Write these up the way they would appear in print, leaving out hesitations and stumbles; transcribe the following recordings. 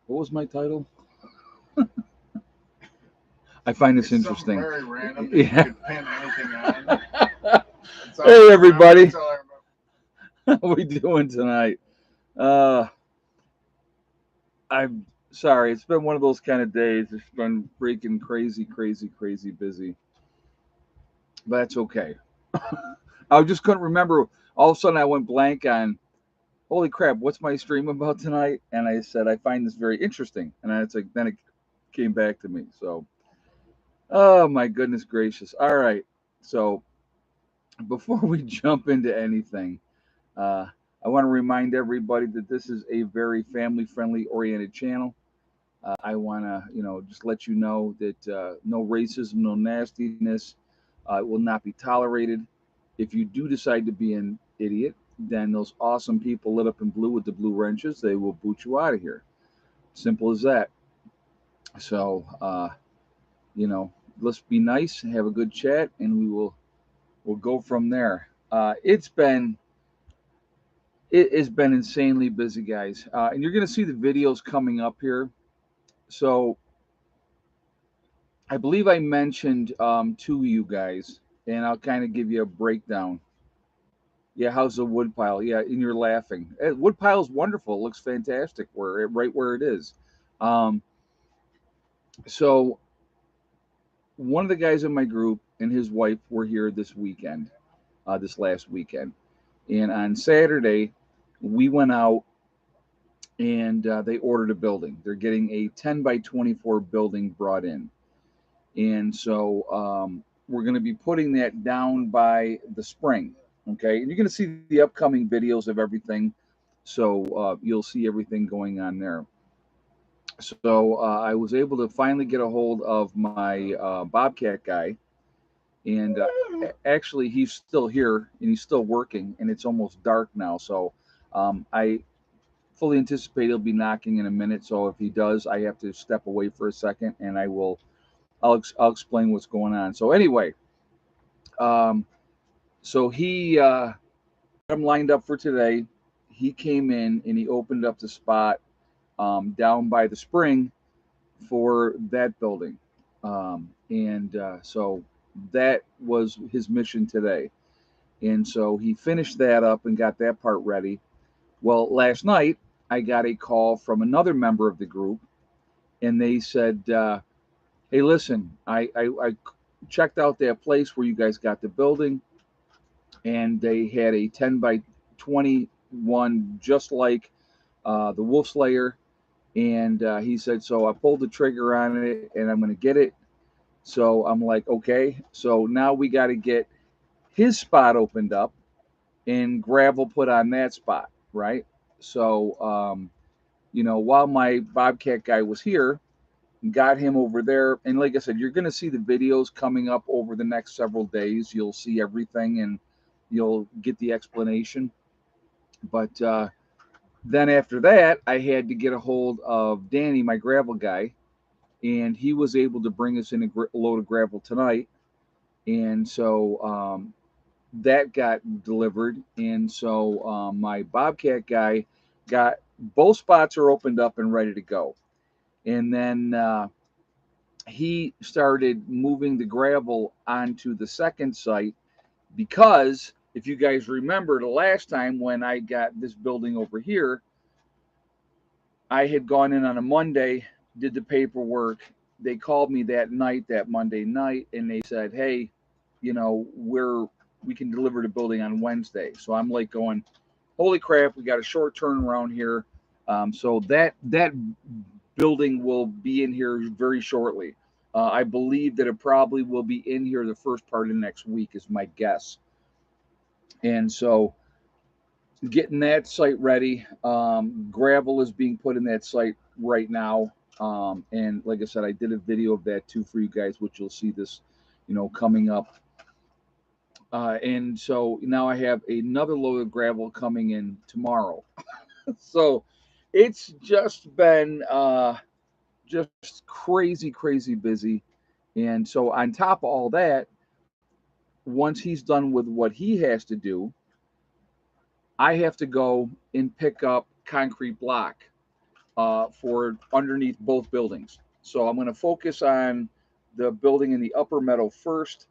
What was my title? I find this It's something interesting. very random that you Yeah. could pin anything on. It's Hey, something I'm going to everybody. tell everybody. How we doing tonight? Uh, I'm sorry. It's been one of those kind of days. It's been freaking crazy, crazy, crazy busy. But that's okay. I just couldn't remember. All of a sudden, I went blank on, holy crap, what's my stream about tonight? And I said, I find this very interesting. And it's like, then it came back to me. So, oh my goodness gracious. All right. So, before we jump into anything, uh, I want to remind everybody that this is a very family friendly oriented channel. I want to, just let you know that no racism, no nastiness will not be tolerated. If you do decide to be an idiot, then those awesome people lit up in blue with the blue wrenches, they will boot you out of here. Simple as that. So, let's be nice, have a good chat, and we'll go from there. It has been insanely busy, guys, and you're going to see the videos coming up here. So I believe I mentioned to you guys, and I'll kind of give you a breakdown. Yeah, how's the wood pile? Yeah, and you're laughing. Wood pile is wonderful. It looks fantastic right where it is. Um, so one of the guys in my group and his wife were here this weekend, this last weekend, and on Saturday we went out and they ordered a building. They're getting a 10 by 24 building brought in, and so we're going to be putting that down by the spring. Okay, and you're going to see the upcoming videos of everything, so you'll see everything going on there. So I was able to finally get a hold of my Bobcat guy, and actually he's still here and he's still working, and it's almost dark now. So I fully anticipate he'll be knocking in a minute. So if he does, I have to step away for a second, and I'll explain what's going on. So anyway, um, so he got him lined up for today. He came in and he opened up the spot down by the spring for that building, and so that was his mission today. And so he finished that up and got that part ready. Well, last night I got a call from another member of the group, and they said, "Hey, listen, I checked out that place where you guys got the building, and they had a 10 by 21 just like the Wolf Slayer." And he said, "So I pulled the trigger on it, and I'm going to get it." So I'm like, okay. So now we got to get his spot opened up and gravel put on that spot, right? So, while my Bobcat guy was here, got him over there. And like I said, you're going to see the videos coming up over the next several days. You'll see everything and you'll get the explanation. But then after that, I had to get a hold of Danny, my gravel guy, and he was able to bring us in a load of gravel tonight. And so that got delivered. And so my Bobcat guy got both spots are opened up and ready to go. And then he started moving the gravel onto the second site because if you guys remember the last time when I got this building over here, I had gone in on a Monday, did the paperwork. They called me that night, that Monday night, and they said, "Hey, we can deliver the building on Wednesday." So I'm like going, "Holy crap, we got a short turnaround here." So that building will be in here very shortly. I believe that it probably will be in here the first part of next week, is my guess. And so getting that site ready. Gravel is being put in that site right now. And like I said, I did a video of that too for you guys, which you'll see this, coming up. And so now I have another load of gravel coming in tomorrow. So it's just been just crazy, crazy busy. And so on top of all that, once he's done with what he has to do, I have to go and pick up concrete block. for underneath both buildings. So I'm going to focus on the building in the upper meadow first,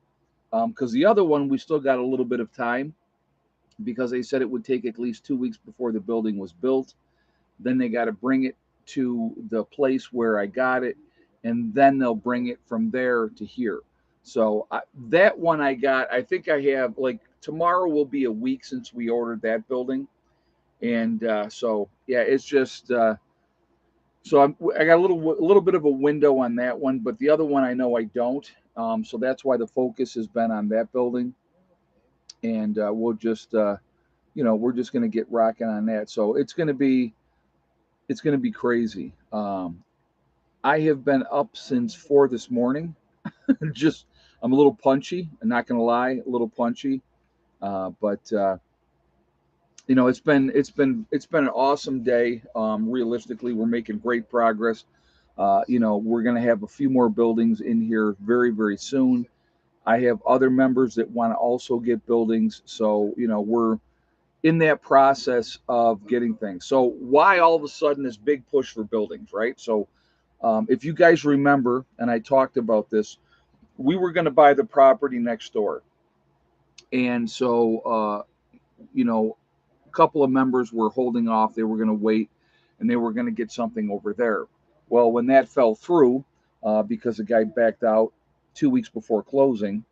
because the other one we still got a little bit of time, because they said it would take at least 2 weeks before the building was built. Then they got to bring it to the place where I got it, and then they'll bring it from there to here. So that one I got, I think I have, like, tomorrow will be a week since we ordered that building. And so, yeah, it's just, so I got a little bit of a window on that one, but the other one I know I don't. So that's why the focus has been on that building. And we'll just, we're just going to get rocking on that. So it's going to be crazy. I have been up since 4 this morning. Just, I'm a little punchy. I'm not gonna lie, a little punchy. But it's been an awesome day. Realistically, we're making great progress. We're gonna have a few more buildings in here very, very soon. I have other members that want to also get buildings, so we're in that process of getting things. So why all of a sudden this big push for buildings, right? So if you guys remember, and I talked about this, we were going to buy the property next door. And so, a couple of members were holding off. They were going to wait, and they were going to get something over there. Well, when that fell through, because the guy backed out 2 weeks before closing,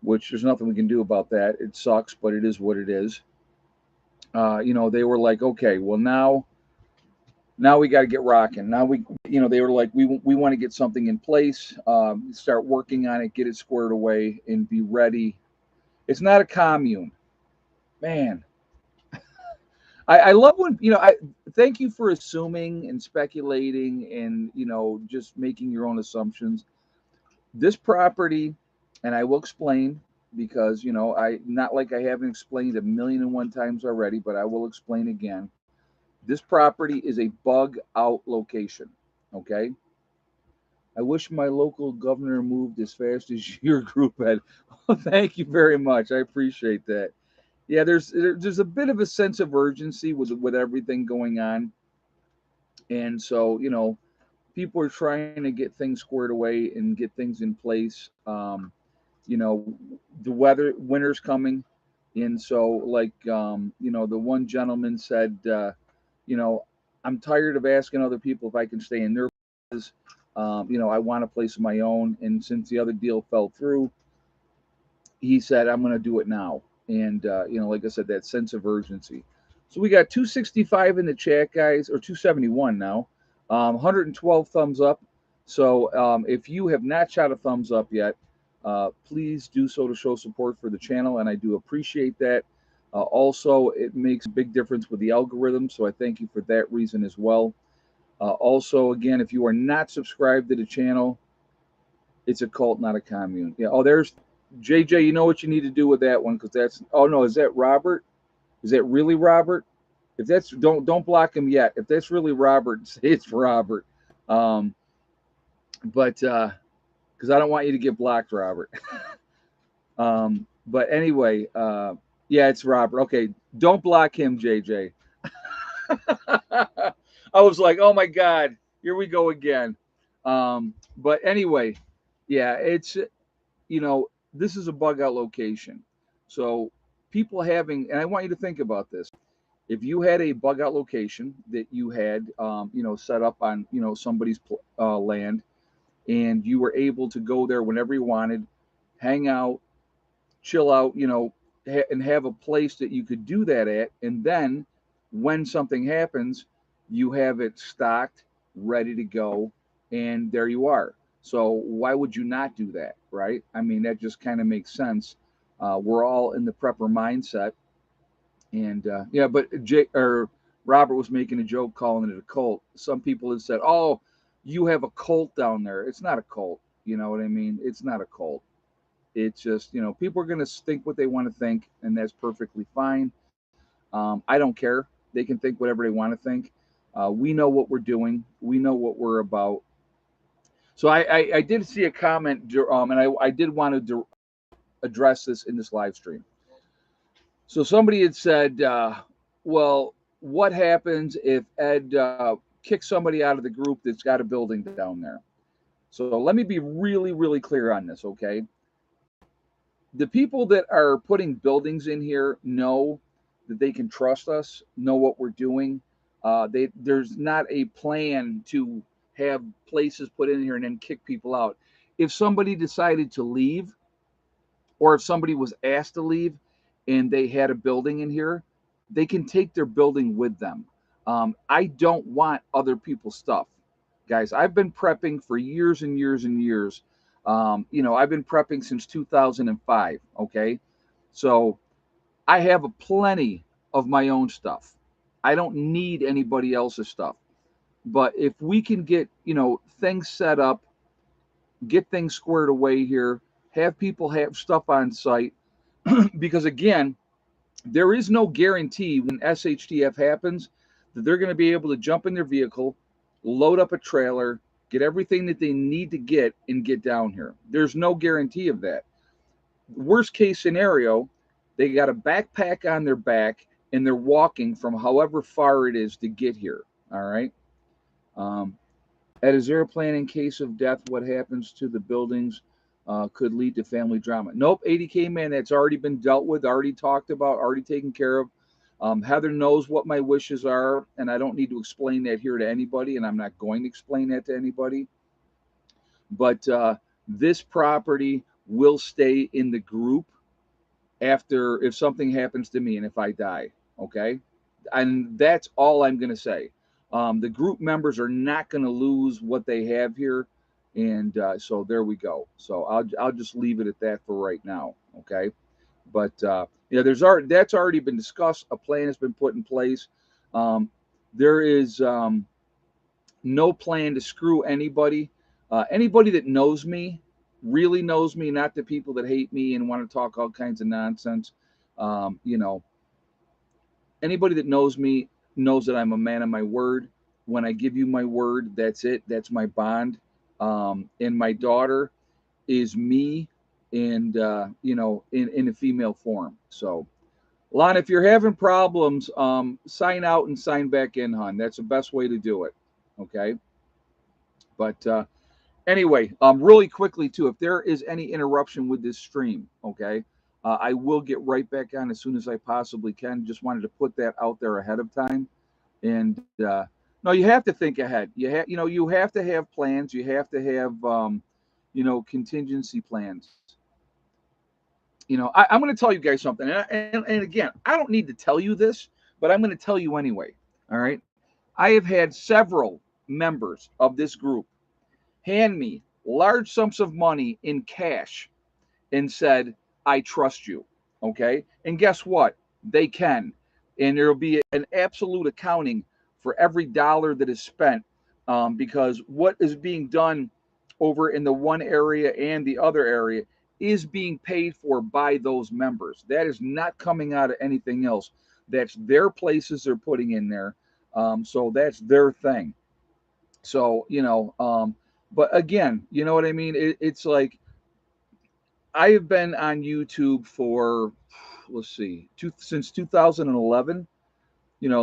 which there's nothing we can do about that. It sucks, but it is what it is. They were like, okay, well, now we got to get rocking. Now they were like, we want to get something in place, start working on it, get it squared away, and be ready. It's not a commune, man. I love when I thank you for assuming and speculating and just making your own assumptions. This property, and I will explain, because I, not like I haven't explained a million and one times already, but I will explain again. This property is a bug out location. Okay. I wish my local governor moved as fast as your group had. Well, thank you very much. I appreciate that. Yeah, there's a bit of a sense of urgency with everything going on, and so people are trying to get things squared away and get things in place. You know, the winter's coming, and so like the one gentleman said, you know, I'm tired of asking other people if I can stay in their places. I want a place of my own, and since the other deal fell through, he said I'm going to do it now. And like I said, that sense of urgency. So we got 265 in the chat, guys, or 271 now. 112 thumbs up. So if you have not shot a thumbs up yet, please do so to show support for the channel, and I do appreciate that. Also, it makes a big difference with the algorithm, so I thank you for that reason as well. Also, again, if you are not subscribed to the channel, it's a cult, not a commune. Yeah. Oh, there's JJ. You know what you need to do with that one, because that's. Oh no, is that Robert? Is that really Robert? If that's, don't block him yet. If that's really Robert, say it's Robert. But because I don't want you to get blocked, Robert. But anyway, yeah, it's Robert. Okay, don't block him, JJ. I was like, oh my God, here we go again. But anyway, yeah, it's this is a bug out location. So people having, and I want you to think about this. If you had a bug out location that you had, set up on, somebody's land, and you were able to go there whenever you wanted, hang out, chill out, and have a place that you could do that at. And then when something happens, you have it stocked, ready to go, and there you are. So why would you not do that, right? I mean, that just kind of makes sense. We're all in the prepper mindset, and yeah. But Robert was making a joke calling it a cult. Some people have said, "Oh, you have a cult down there." It's not a cult. You know what I mean? It's not a cult. It's just, people are going to think what they want to think, and that's perfectly fine. I don't care. They can think whatever they want to think. We know what we're doing. We know what we're about. So I did see a comment, and I did want to address this in this live stream. So somebody had said, well, what happens if Ed kick somebody out of the group that's got a building down there. So let me be really, really clear on this, okay? The people that are putting buildings in here know that they can trust us, know what we're doing. There's not a plan to have places put in here and then kick people out. If somebody decided to leave, or if somebody was asked to leave and they had a building in here, they can take their building with them. I don't want other people's stuff, guys. I've been prepping for years and years and years. I've been prepping since 2005. Okay, so I have a plenty of my own stuff. I don't need anybody else's stuff. But if we can get things set up, get things squared away here, have people have stuff on site, because again, there is no guarantee when SHTF happens that they're going to be able to jump in their vehicle, load up a trailer, get everything that they need to get, and get down here. There's no guarantee of that. Worst case scenario, they got a backpack on their back and they're walking from however far it is to get here. All right. Is there a plan in case of death? What happens to the buildings could lead to family drama? Nope, 80K man, that's already been dealt with, already talked about, already taken care of. Heather knows what my wishes are, and I don't need to explain that here to anybody, and I'm not going to explain that to anybody. But this property will stay in the group after, if something happens to me and if I die, okay? And that's all I'm going to say. The group members are not going to lose what they have here, and so there we go. So I'll just leave it at that for right now, okay? But that's already been discussed. A plan has been put in place. There is no plan to screw anybody. Anybody that knows me, really knows me, not the people that hate me and want to talk all kinds of nonsense. Anybody that knows me knows that I'm a man of my word. When I give you my word, that's it. That's my bond. And my daughter is me, and in a female form. So, Lon, if you're having problems, sign out and sign back in, hon. That's the best way to do it. Okay. But anyway, really quickly too, if there is any interruption with this stream, okay, I will get right back on as soon as I possibly can. Just wanted to put that out there ahead of time. And no, you have to think ahead. You have to have plans. You have to have contingency plans. I'm going to tell you guys something, and again, I don't need to tell you this, but I'm going to tell you anyway. All right, I have had several members of this group hand me large sums of money in cash and said, I trust you. Okay. And guess what? They can. And there'll be an absolute accounting for every dollar that is spent, because what is being done over in the one area and the other area is being paid for by those members. That is not coming out of anything else. That's their places they're putting in there. So that's their thing. So, but again, you know what I mean? It's like, I have been on YouTube for, let's see, since 2011,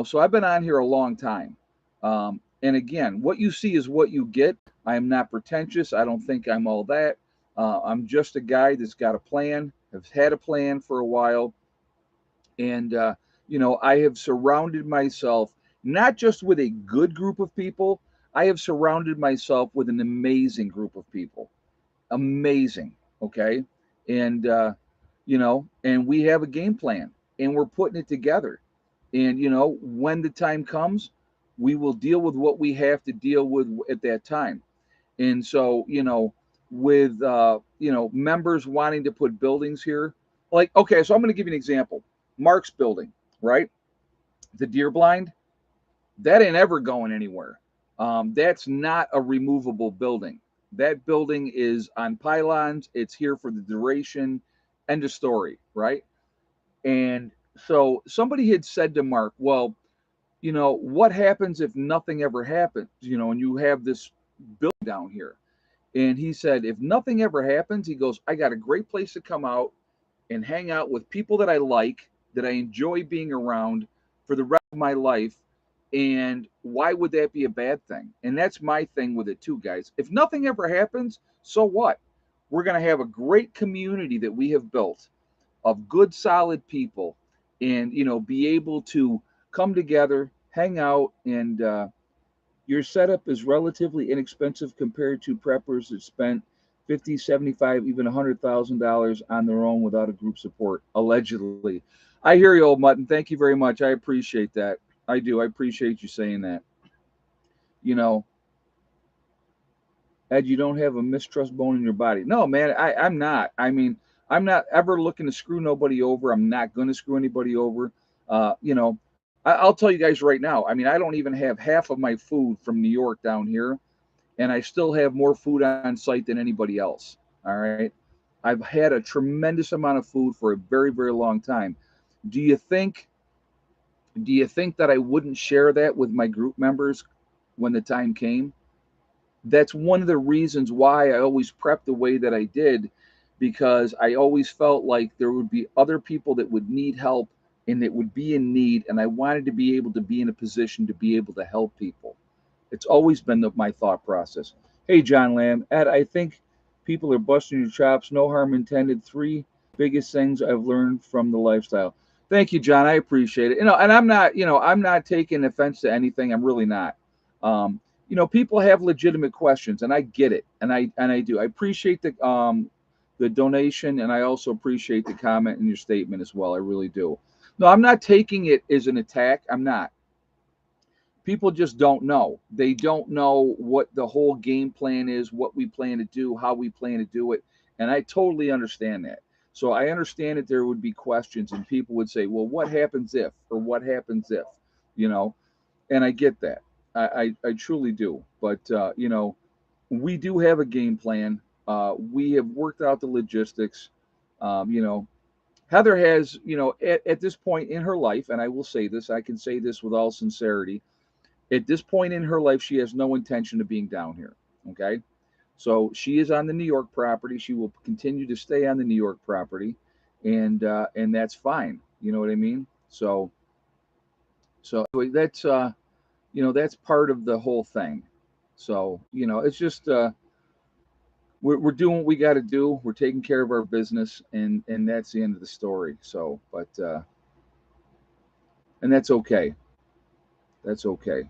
so I've been on here a long time. And again, what you see is what you get. I am not pretentious. I don't think I'm all that. I'm just a guy that's got a plan, have had a plan for a while. And, I have surrounded myself not just with a good group of people, I have surrounded myself with an amazing group of people. Amazing. Okay. And, and we have a game plan and we're putting it together. And, when the time comes, we will deal with what we have to deal with at that time. And so, with, members wanting to put buildings here, like, okay, so I'm going to give you an example. Mark's building, right? The deer blind, that ain't ever going anywhere. That's not a removable building. That building is on pylons. It's here for the duration. End of story, right? And so somebody had said to Mark, well, what happens if nothing ever happens, and you have this building down here? And he said, if nothing ever happens, he goes, I got a great place to come out and hang out with people that I like, that I enjoy being around for the rest of my life. And why would that be a bad thing? And that's my thing with it too, guys. If nothing ever happens, so what? We're going to have a great community that we have built of good, solid people, and be able to come together, hang out, and your setup is relatively inexpensive compared to preppers that spent 50, 75, even $100,000 on their own without a group support, allegedly. I hear you, old mutton. Thank you very much. I appreciate that. I do. I appreciate you saying that. You know, Ed, you don't have a mistrust bone in your body. No, man, I'm not. I mean, I'm not ever looking to screw nobody over. I'm not going to screw anybody over. I'll tell you guys right now. I mean, I don't even have half of my food from New York down here, and I still have more food on site than anybody else. All right. I've had a tremendous amount of food for a very, very long time. Do you think that I wouldn't share that with my group members when the time came? That's one of the reasons why I always prepped the way that I did, because I always felt like there would be other people that would need help and that would be in need, and I wanted to be able to be in a position to be able to help people. It's always been my thought process. Hey, John Lamb, Ed, I think people are busting your chops. No harm intended. Three biggest things I've learned from the lifestyle. Thank you, John. I appreciate it. And I'm not taking offense to anything. I'm really not. Um, people have legitimate questions, and I get it, and I do. I appreciate the donation, and I also appreciate the comment in your statement as well. I really do. No, I'm not taking it as an attack. I'm not. People just don't know. They don't know what the whole game plan is, what we plan to do, how we plan to do it, and I totally understand that. So I understand that there would be questions, and people would say, "Well, what happens if?" or "What happens if?" You know, and I get that. I truly do. But we do have a game plan. We have worked out the logistics. You know, Heather has, at this point in her life, and I will say this, I can say this with all sincerity. At this point in her life, she has no intention of being down here. Okay. So she is on the New York property. She will continue to stay on the New York property, and that's fine. You know what I mean? So anyway, that's part of the whole thing. So it's just we're doing what we got to do. We're taking care of our business, and that's the end of the story. So, but and that's okay. That's okay.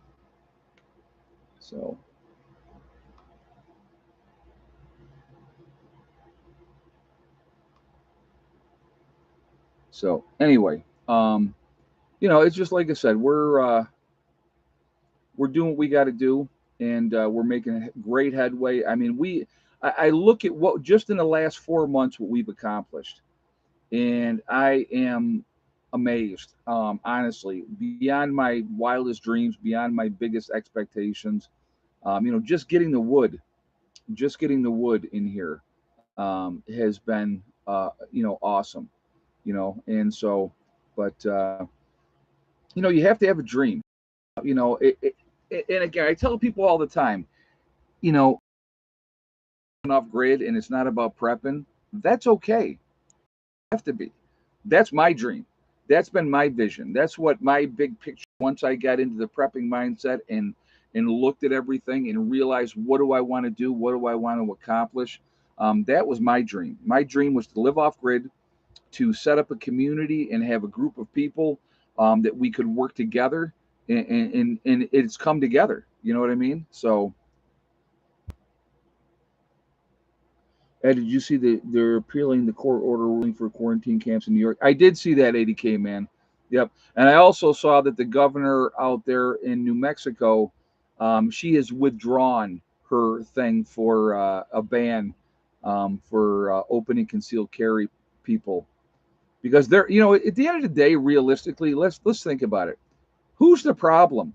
So anyway, it's just like I said, we're doing what we got to do, and we're making great headway. I mean, I look at what just in the last 4 months what we've accomplished, and I am amazed, honestly, beyond my wildest dreams, beyond my biggest expectations. Just getting the wood in here has been, awesome. And so, but you have to have a dream. And again, I tell people all the time, you know, off grid, and it's not about prepping. That's okay. Have to be. That's my dream. That's been my vision. That's what my big picture. Once I got into the prepping mindset and looked at everything and realized, what do I want to do? What do I want to accomplish? That was my dream. My dream was to live off grid, to set up a community and have a group of people that we could work together, and it's come together. You know what I mean? So, Ed, did you see they're appealing the court order ruling for quarantine camps in New York? I did see that, 80K man. Yep. And I also saw that the governor out there in New Mexico, she has withdrawn her thing for a ban for opening concealed carry people, because they're, at the end of the day, realistically, let's think about it. Who's the problem?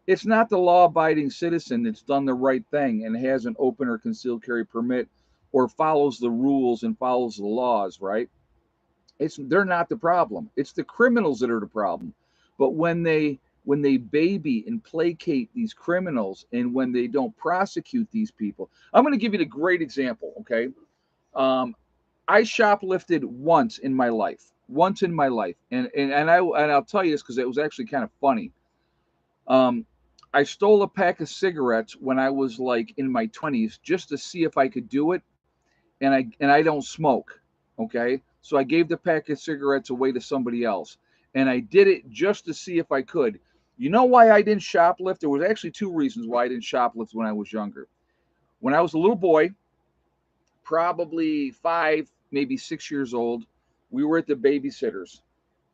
It's not the law-abiding citizen that's done the right thing and has an open or concealed carry permit or follows the rules and follows the laws, right? They're not the problem. It's the criminals that are the problem. But when they baby and placate these criminals, and when they don't prosecute these people, I'm going to give you a great example. Okay, I shoplifted once in my life, and I'll tell you this because it was actually kind of funny. Um, I stole a pack of cigarettes when I was like in my 20s just to see if I could do it, and I don't smoke. Okay, so I gave the pack of cigarettes away to somebody else, and I did it just to see if I could. You know why I didn't shoplift? There was actually two reasons why I didn't shoplift when I was younger. When I was a little boy, probably 5, maybe 6 years old, we were at the babysitter's,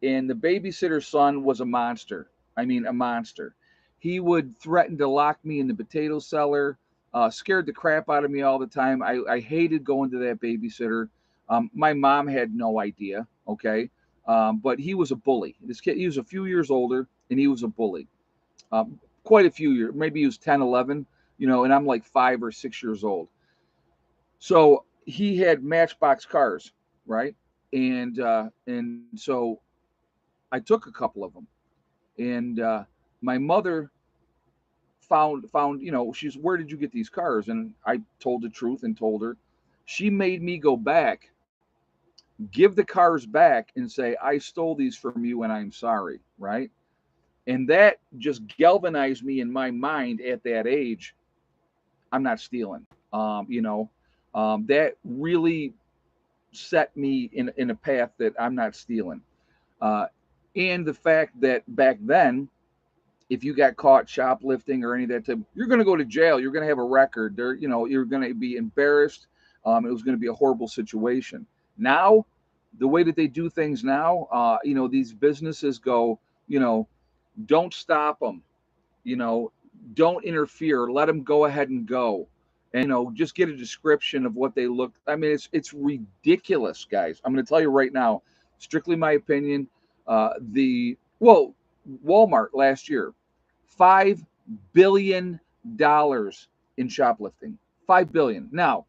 and the babysitter's son was a monster. I mean, a monster. He would threaten to lock me in the potato cellar, scared the crap out of me all the time. I hated going to that babysitter. My mom had no idea, okay? But he was a bully. This kid, he was a few years older, and he was a bully. Quite a few years. Maybe he was 10, 11, and I'm like 5 or 6 years old. So he had Matchbox cars, right? And so I took a couple of them, and my mother found she's, where did you get these cars? And I told the truth and told her. She made me go back, give the cars back, and say, I stole these from you and I'm sorry, right? And that just galvanized me in my mind at that age. I'm not stealing. That really set me in a path that I'm not stealing. Uh, and the fact that back then, if you got caught shoplifting or any of that type, you're going to go to jail. You're going to have a record. You're going to be embarrassed. It was going to be a horrible situation. Now, the way that they do things now, these businesses go, you know, don't stop them. You know, don't interfere. Let them go ahead and go. And just get a description of what they look. I mean, it's ridiculous, guys. I'm going to tell you right now, strictly my opinion. The well, Walmart last year, $5 billion in shoplifting. 5 billion. Now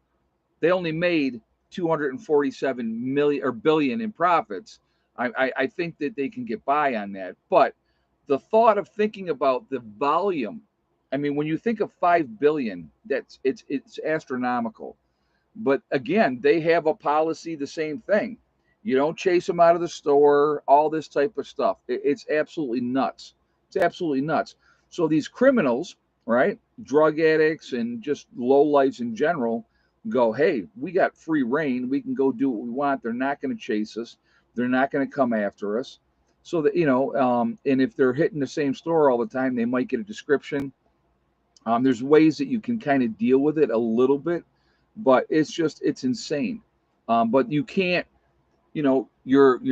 they only made 247 million or billion in profits. I think that they can get by on that, but the thought of thinking about the volume. I mean, when you think of 5 billion, it's astronomical. But again, they have a policy, the same thing. You don't chase them out of the store, all this type of stuff. It's absolutely nuts. It's absolutely nuts. So these criminals, right, drug addicts and just low lives in general, go, hey, we got free reign. We can go do what we want. They're not going to chase us. They're not going to come after us. So that, and if they're hitting the same store all the time, they might get a description. There's ways that you can kind of deal with it a little bit, but it's insane. But you can't, you're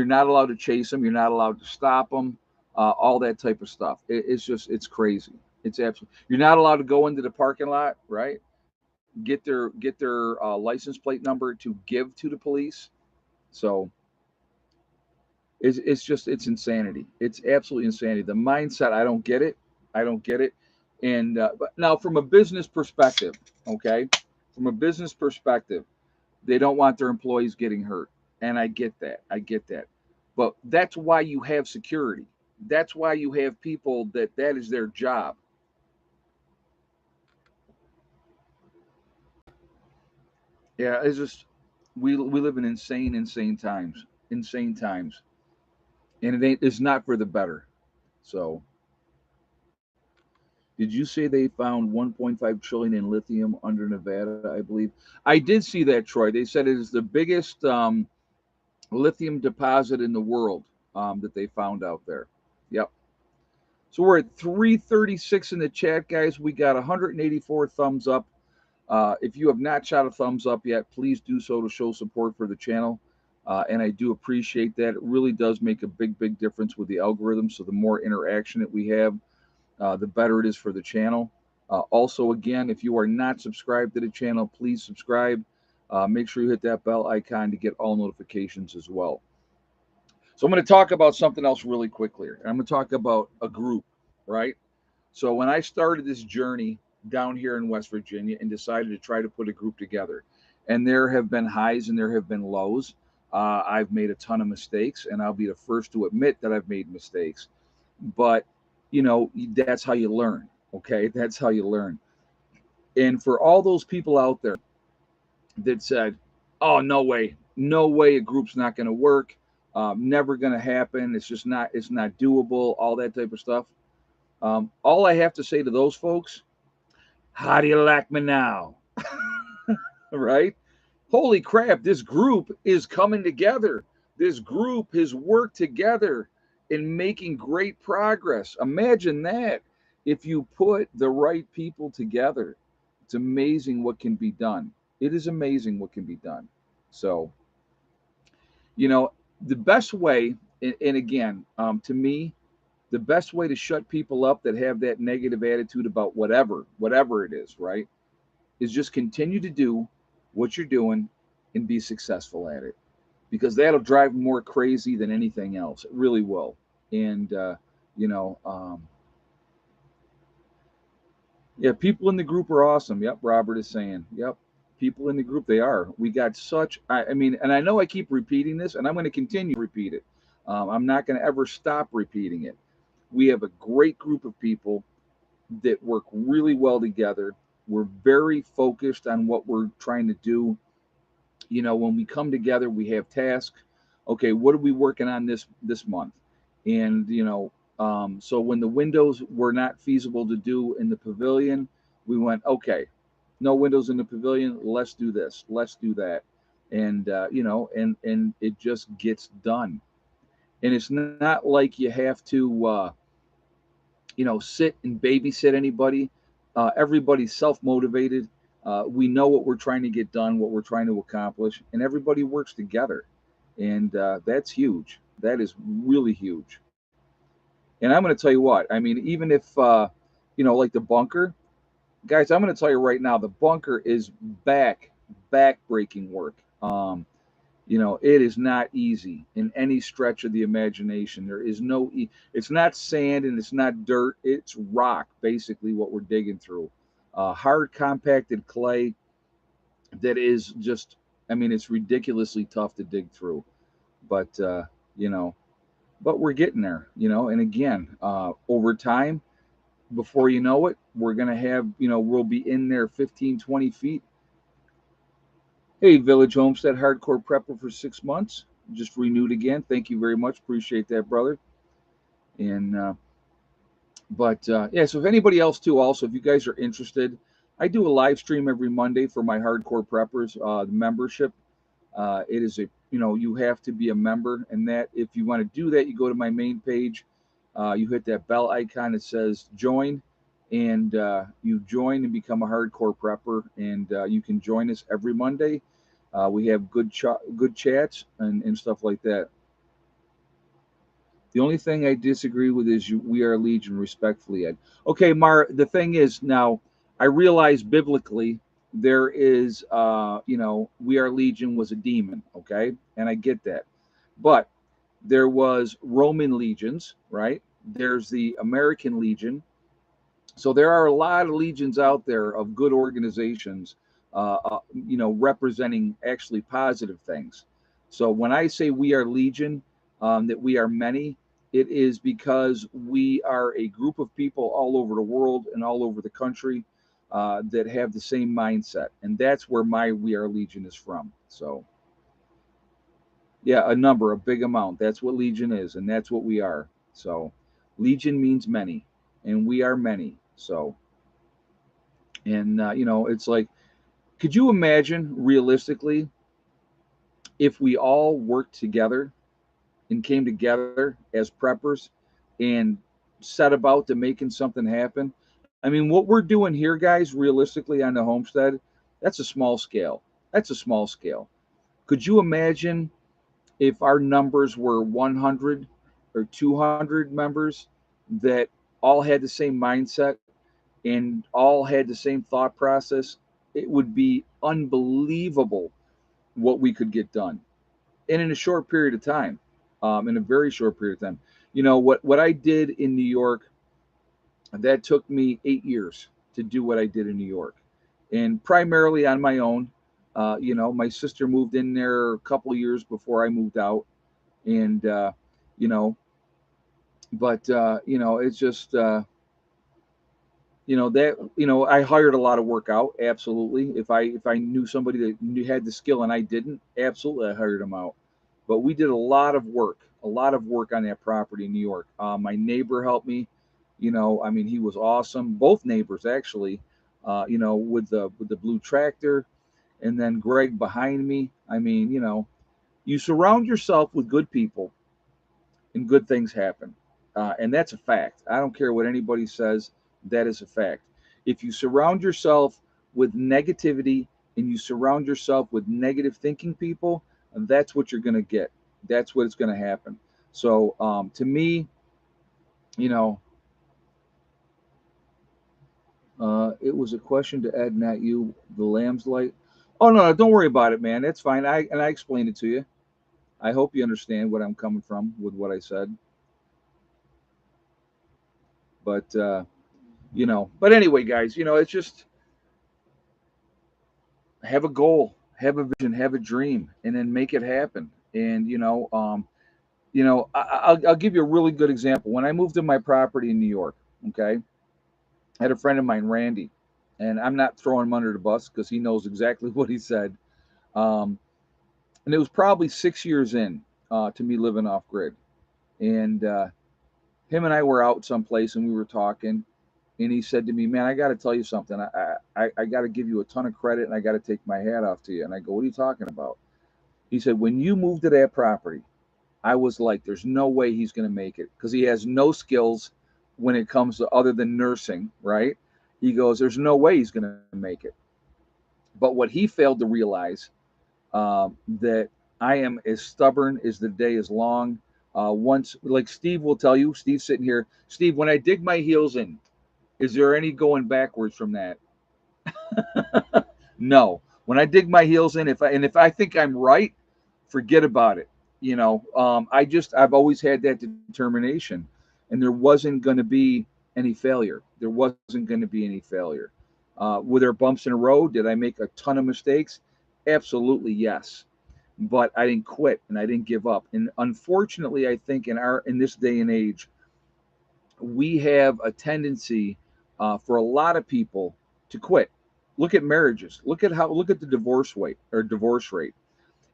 not allowed to chase them. You're not allowed to stop them. All that type of stuff. It's crazy. It's absolutely. You're not allowed to go into the parking lot, right? Get their license plate number to give to the police. So it's insanity. It's absolutely insanity. The mindset, I don't get it. I don't get it. And but now, from a business perspective, okay, from a business perspective, they don't want their employees getting hurt, and I get that. I get that. But that's why you have security. That's why you have people that is their job. Yeah, it's just we live in insane times, insane times, and it's not for the better. So, did you say they found 1.5 trillion in lithium under Nevada? I believe I did see that, Troy. They said it is the biggest lithium deposit in the world that they found out there. Yep. So we're at 336 in the chat, guys. We got 184 thumbs up. If you have not shot a thumbs up yet, please do so to show support for the channel. And I do appreciate that. It really does make a big difference with the algorithm. So the more interaction that we have, the better it is for the channel. Also, again, if you are not subscribed to the channel, please subscribe. Make sure you hit that bell icon to get all notifications as well. So I'm going to talk about something else really quickly here. I'm going to talk about a group, right? So when I started this journey down here in West Virginia and decided to try to put a group together, and there have been highs and there have been lows. I've made a ton of mistakes, and I'll be the first to admit that I've made mistakes. But that's how you learn. Okay, that's how you learn. And for all those people out there that said, "Oh, no way, a group's not going to work, never going to happen. It's not doable," all that type of stuff. All I have to say to those folks, how do you like me now? Right? Holy crap, this group is coming together. This group has worked together in making great progress. Imagine that if you put the right people together. It's amazing what can be done. It is amazing what can be done. So, you know, the best way, and again, to me, the best way to shut people up that have that negative attitude about whatever it is, right, is just continue to do what you're doing and be successful at it, because that'll drive them more crazy than anything else. It really will. And you know, yeah, people in the group are awesome. Yep, Robert is saying. Yep, people in the group, they are. We got such. I mean, and I know I keep repeating this, and I'm going to continue to repeat it. I'm not going to ever stop repeating it. We have a great group of people that work really well together. We're very focused on what we're trying to do. You know, when we come together, we have tasks. Okay, what are we working on this month? And so when the windows were not feasible to do in the pavilion, we went, okay, no windows in the pavilion. Let's do this. Let's do that. And and it just gets done. And it's not like you have to sit and babysit anybody. Everybody's self motivated. We know what we're trying to get done, what we're trying to accomplish, and everybody works together. And that's huge. That is really huge. And I'm going to tell you what, I mean, even if, like the bunker, guys, I'm going to tell you right now, the bunker is back breaking work. It is not easy in any stretch of the imagination. There is it's not sand and it's not dirt. It's rock, basically, what we're digging through. Hard, compacted clay that is just, I mean, it's ridiculously tough to dig through. But, you know, but we're getting there, and again, over time, before you know it, we're going to have, we'll be in there 15, 20 feet. Hey, Village Homestead Hardcore Prepper for 6 months. Just renewed again. Thank you very much. Appreciate that, brother. And yeah. So if anybody else too, also if you guys are interested, I do a live stream every Monday for my Hardcore Preppers. The membership. It is you have to be a member, and that if you want to do that, you go to my main page. You hit that bell icon that says join, and you join and become a Hardcore Prepper, and you can join us every Monday. We have good chats and stuff like that. The only thing I disagree with is we are Legion, respectfully, Ed. Okay, Mar. The thing is, now I realize biblically there is, we are Legion was a demon. Okay, and I get that, but there was Roman legions, right? There's the American Legion. So there are a lot of legions out there of good organizations, representing actually positive things. So when I say we are Legion, that we are many, it is because we are a group of people all over the world and all over the country that have the same mindset, and that's where my We Are Legion is from. So yeah, a big amount. That's what Legion is, and that's what we are. So Legion means many, and we are many. So, and it's like, could you imagine realistically if we all worked together and came together as preppers and set about to making something happen? I mean, what we're doing here, guys, realistically on the homestead, that's a small scale. That's a small scale. Could you imagine if our numbers were 100 or 200 members that all had the same mindset and all had the same thought process? It would be unbelievable what we could get done, and in a short period of time, in a very short period of time. What I did in New York, that took me 8 years to do what I did in New York, and primarily on my own. My sister moved in there a couple of years before I moved out, and you know, but it's just that I hired a lot of work out. Absolutely. If I knew somebody that had the skill and I didn't, absolutely I hired them out. But we did a lot of work on that property in New York. My neighbor helped me. You know, I mean, he was awesome. Both neighbors actually. You know, with the blue tractor, and then Greg behind me. I mean, you know, you surround yourself with good people, and good things happen, and that's a fact. I don't care what anybody says. That is a fact. If you surround yourself with negativity and you surround yourself with negative thinking people, that's what you're going to get. That's what it's going to happen. So to me, you know, it was a question to Ed, not you. The lamb's light. Oh no, don't worry about it, man. That's fine. I explained it to you. I hope you understand what I'm coming from with what I said. But you know, but anyway, guys, you know, it's just have a goal, have a vision, have a dream, and then make it happen. And I'll give you a really good example. When I moved to my property in New York, okay, I had a friend of mine, Randy, and I'm not throwing him under the bus because he knows exactly what he said. Um, and it was probably 6 years in to me living off grid. And him and I were out someplace and we were talking, and he said to me, "Man, I got to tell you something. I got to give you a ton of credit, and I got to take my hat off to you." And I go, "What are you talking about?" He said, "When you moved to that property, I was like, there's no way he's going to make it because he has no skills when it comes to other than nursing, right?" He goes, "There's no way he's going to make it." But what he failed to realize that I am as stubborn as the day is long. Once, like Steve will tell you, Steve's sitting here. Steve, when I dig my heels in, is there any going backwards from that? No. When I dig my heels in, if I think I'm right, forget about it. You know, I've always had that determination, and there wasn't going to be any failure. There wasn't going to be any failure. Were there bumps in the road? Did I make a ton of mistakes? Absolutely yes. But I didn't quit and I didn't give up. And unfortunately, I think in this day and age, we have a tendency for a lot of people to quit. Look at marriages. Look at the divorce rate.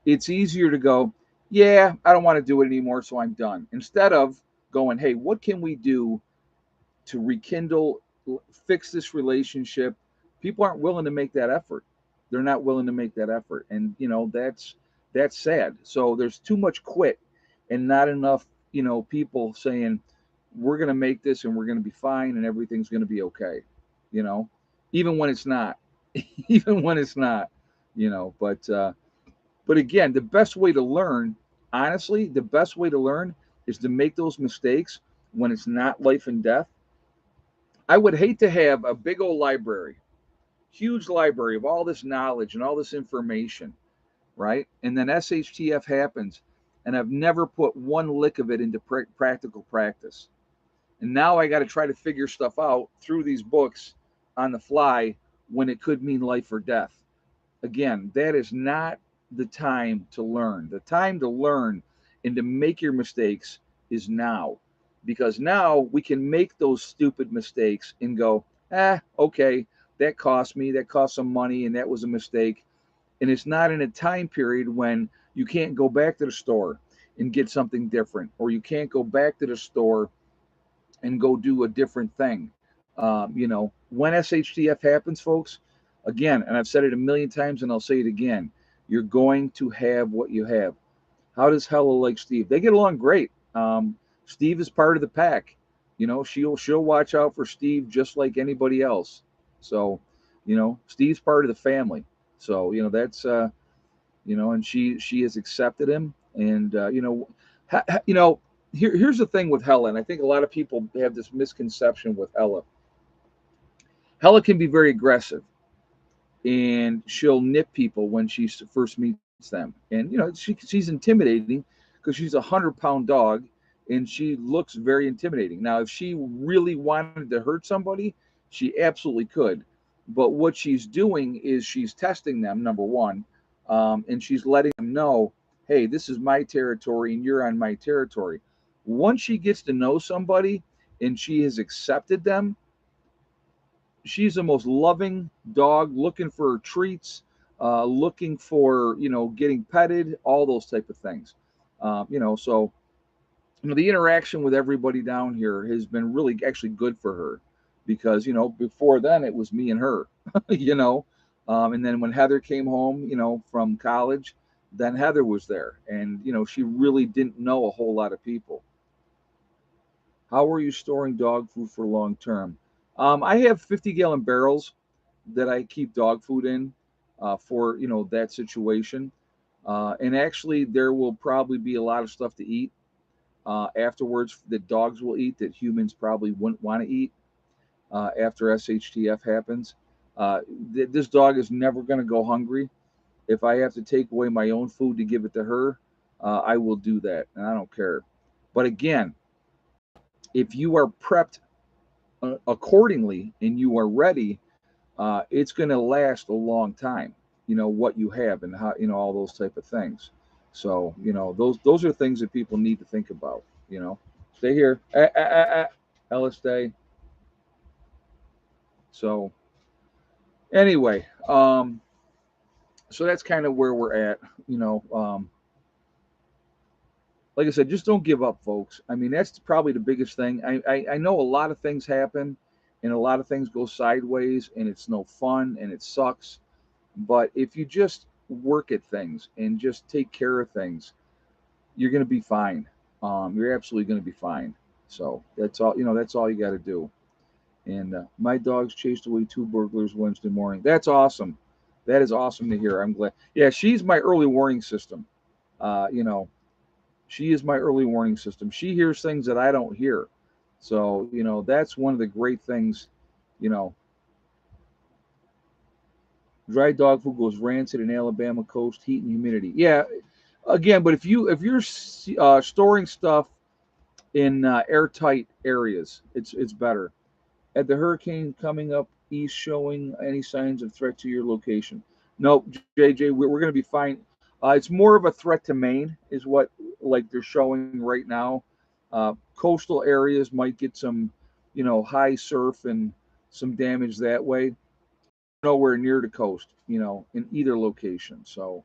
It's easier to go, yeah, I don't want to do it anymore, so I'm done. Instead of going, hey, what can we do to rekindle, fix this relationship? People aren't willing to make that effort. They're not willing to make that effort, and you know that's sad. So there's too much quit, and not enough, people saying we're going to make this and we're going to be fine and everything's going to be okay. You know, even when it's not, even when it's not. But again, the best way to learn, honestly, the best way to learn is to make those mistakes when it's not life and death. I would hate to have a big old library, huge library of all this knowledge and all this information, right? And then SHTF happens, and I've never put one lick of it into practical practice. And now I got to try to figure stuff out through these books on the fly when it could mean life or death. Again, that is not the time to learn. The time to learn and to make your mistakes is now. Because now we can make those stupid mistakes and go, okay, that cost me, that cost some money, and that was a mistake. And it's not in a time period when you can't go back to the store and get something different, or you can't go back to the store and go do a different thing. When SHTF happens, folks, again, and I've said it a million times and I'll say it again, you're going to have what you have. How does Hella like Steve? They get along great. Steve is part of the pack. She'll watch out for Steve just like anybody else. So, Steve's part of the family. So, that's and she has accepted him. And ha, ha- you know, here's the thing with Hella, and I think a lot of people have this misconception with Hella. Hella can be very aggressive, and she'll nip people when she first meets them. And she's intimidating because she's 100-pound dog, and she looks very intimidating. Now, if she really wanted to hurt somebody, she absolutely could. But what she's doing is she's testing them, number one, and she's letting them know, hey, this is my territory and you're on my territory. Once she gets to know somebody and she has accepted them, she's the most loving dog, looking for treats, looking for getting petted, all those type of things. So the interaction with everybody down here has been really actually good for her, because before then it was me and her, you know, and then when Heather came home, from college, then Heather was there, and she really didn't know a whole lot of people. How are you storing dog food for long term? I have 50-gallon barrels that I keep dog food in, for that situation. And actually, there will probably be a lot of stuff to eat afterwards that dogs will eat that humans probably wouldn't want to eat after SHTF happens. Uh, this dog is never going to go hungry. If I have to take away my own food to give it to her, I will do that, and I don't care. But again, if you are prepped accordingly and you are ready, it's going to last a long time. What you have and how all those type of things. So those are things that people need to think about. Stay here, Ellis, stay. So anyway, so that's kind of where we're at. You know, like I said, just don't give up, folks. I mean, that's probably the biggest thing. I know a lot of things happen, and a lot of things go sideways, and it's no fun, and it sucks. But if you just work at things and just take care of things, you're going to be fine. You're absolutely going to be fine. So that's all. That's all you got to do. And my dogs chased away 2 burglars Wednesday morning. That's awesome. That is awesome to hear. I'm glad. Yeah, she's my early warning system. Uh, you know, she is my early warning system. She hears things that I don't hear. So that's one of the great things. You know, dry dog food goes rancid in Alabama coast heat and humidity. Yeah, again, but if you're storing stuff in airtight areas, it's better. At the hurricane coming up east, showing any signs of threat to your location? No, JJ, we're going to be fine. It's more of a threat to Maine, is what like they're showing right now. Coastal areas might get some, high surf and some damage that way. Nowhere near the coast, in either location. So,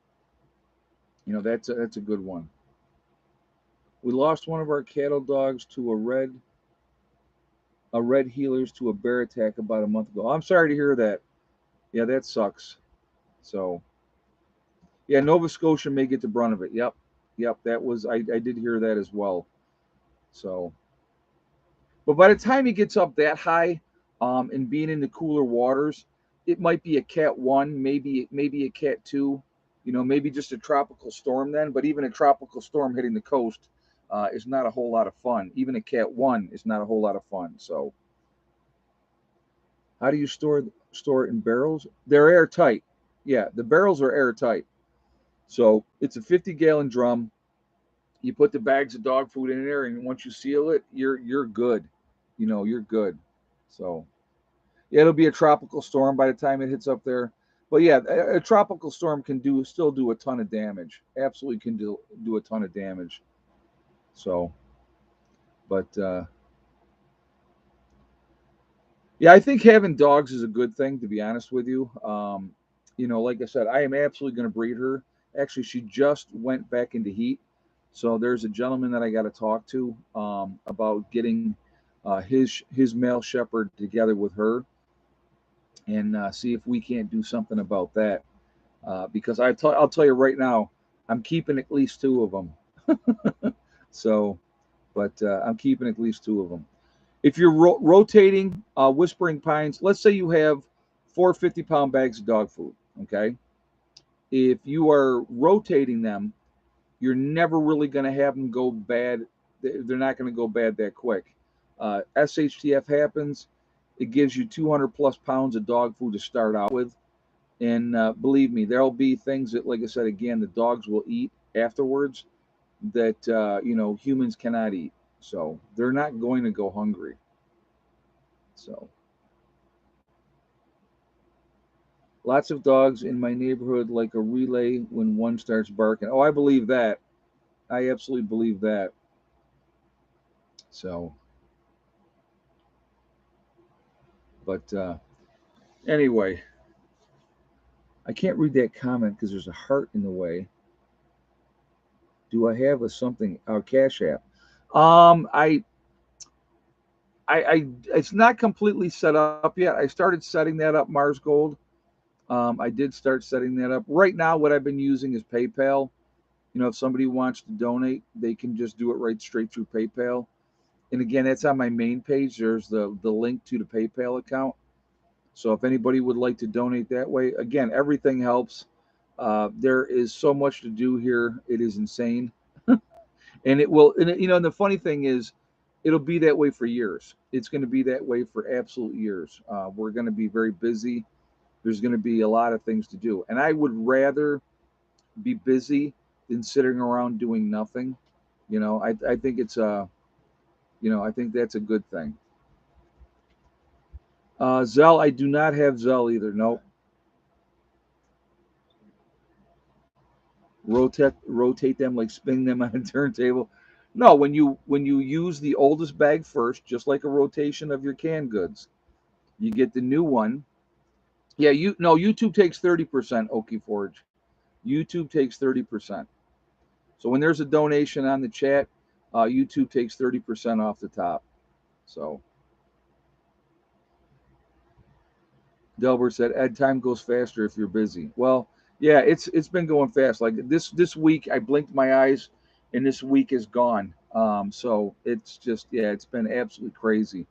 that's a good one. We lost one of our cattle dogs to a red healers to a bear attack about a month ago. I'm sorry to hear that. Yeah, that sucks. So, yeah, Nova Scotia may get the brunt of it. Yep, yep. That was I did hear that as well. So, but by the time he gets up that high, and being in the cooler waters, it might be a Cat 1, maybe a Cat 2. Maybe just a tropical storm then. But even a tropical storm hitting the coast is not a whole lot of fun. Even a Cat 1 is not a whole lot of fun. So, how do you store it in barrels? They're airtight. Yeah, the barrels are airtight. So it's a 50-gallon drum. You put the bags of dog food in there, and once you seal it, you're good. You're good. So yeah, it'll be a tropical storm by the time it hits up there. But yeah, a tropical storm can still do a ton of damage. Absolutely can do a ton of damage. So, but yeah, I think having dogs is a good thing. To be honest with you, like I said, I am absolutely going to breed her. Actually, she just went back into heat, so there's a gentleman that I got to talk to about getting his male shepherd together with her, and see if we can't do something about that. Because I'll tell you right now, I'm keeping at least 2 of them. So, but I'm keeping at least 2 of them. If you're rotating Whispering Pines, let's say you have 4 50-pound bags of dog food, okay? If you are rotating them, you're never really going to have them go bad. They're not going to go bad that quick. SHTF happens, it gives you 200 plus pounds of dog food to start out with. And believe me, there'll be things that, like I said, again, the dogs will eat afterwards that, humans cannot eat. So they're not going to go hungry. So lots of dogs in my neighborhood like a relay when one starts barking. Oh, I believe that. I absolutely believe that. So, but anyway, I can't read that comment because there's a heart in the way. Do I have a something? Our Cash App. I it's not completely set up yet. I started setting that up, Mars Gold. I did start setting that up. Right now, what I've been using is PayPal. You know, if somebody wants to donate, they can just do it right straight through PayPal. And again, that's on my main page. There's the link to the PayPal account. So if anybody would like to donate that way, again, everything helps. There is so much to do here; it is insane, and it will. And you know, and the funny thing is, it'll be that way for years. It's going to be that way for absolute years. We're going to be very busy. There's going to be a lot of things to do, and I would rather be busy than sitting around doing nothing. You know, I think it's you know, I think that's a good thing. Zell, I do not have Zell either. Nope. Rotate them like spinning them on a turntable. No, when you use the oldest bag first, just like a rotation of your canned goods, you get the new one. Yeah, you no YouTube takes 30%. Okie Forge, YouTube takes 30%. So when there's a donation on the chat, YouTube takes 30% off the top. So Delbert said, "Ed, time goes faster if you're busy." Well, yeah, it's been going fast. Like this week, I blinked my eyes, and this week is gone. So it's just yeah, it's been absolutely crazy.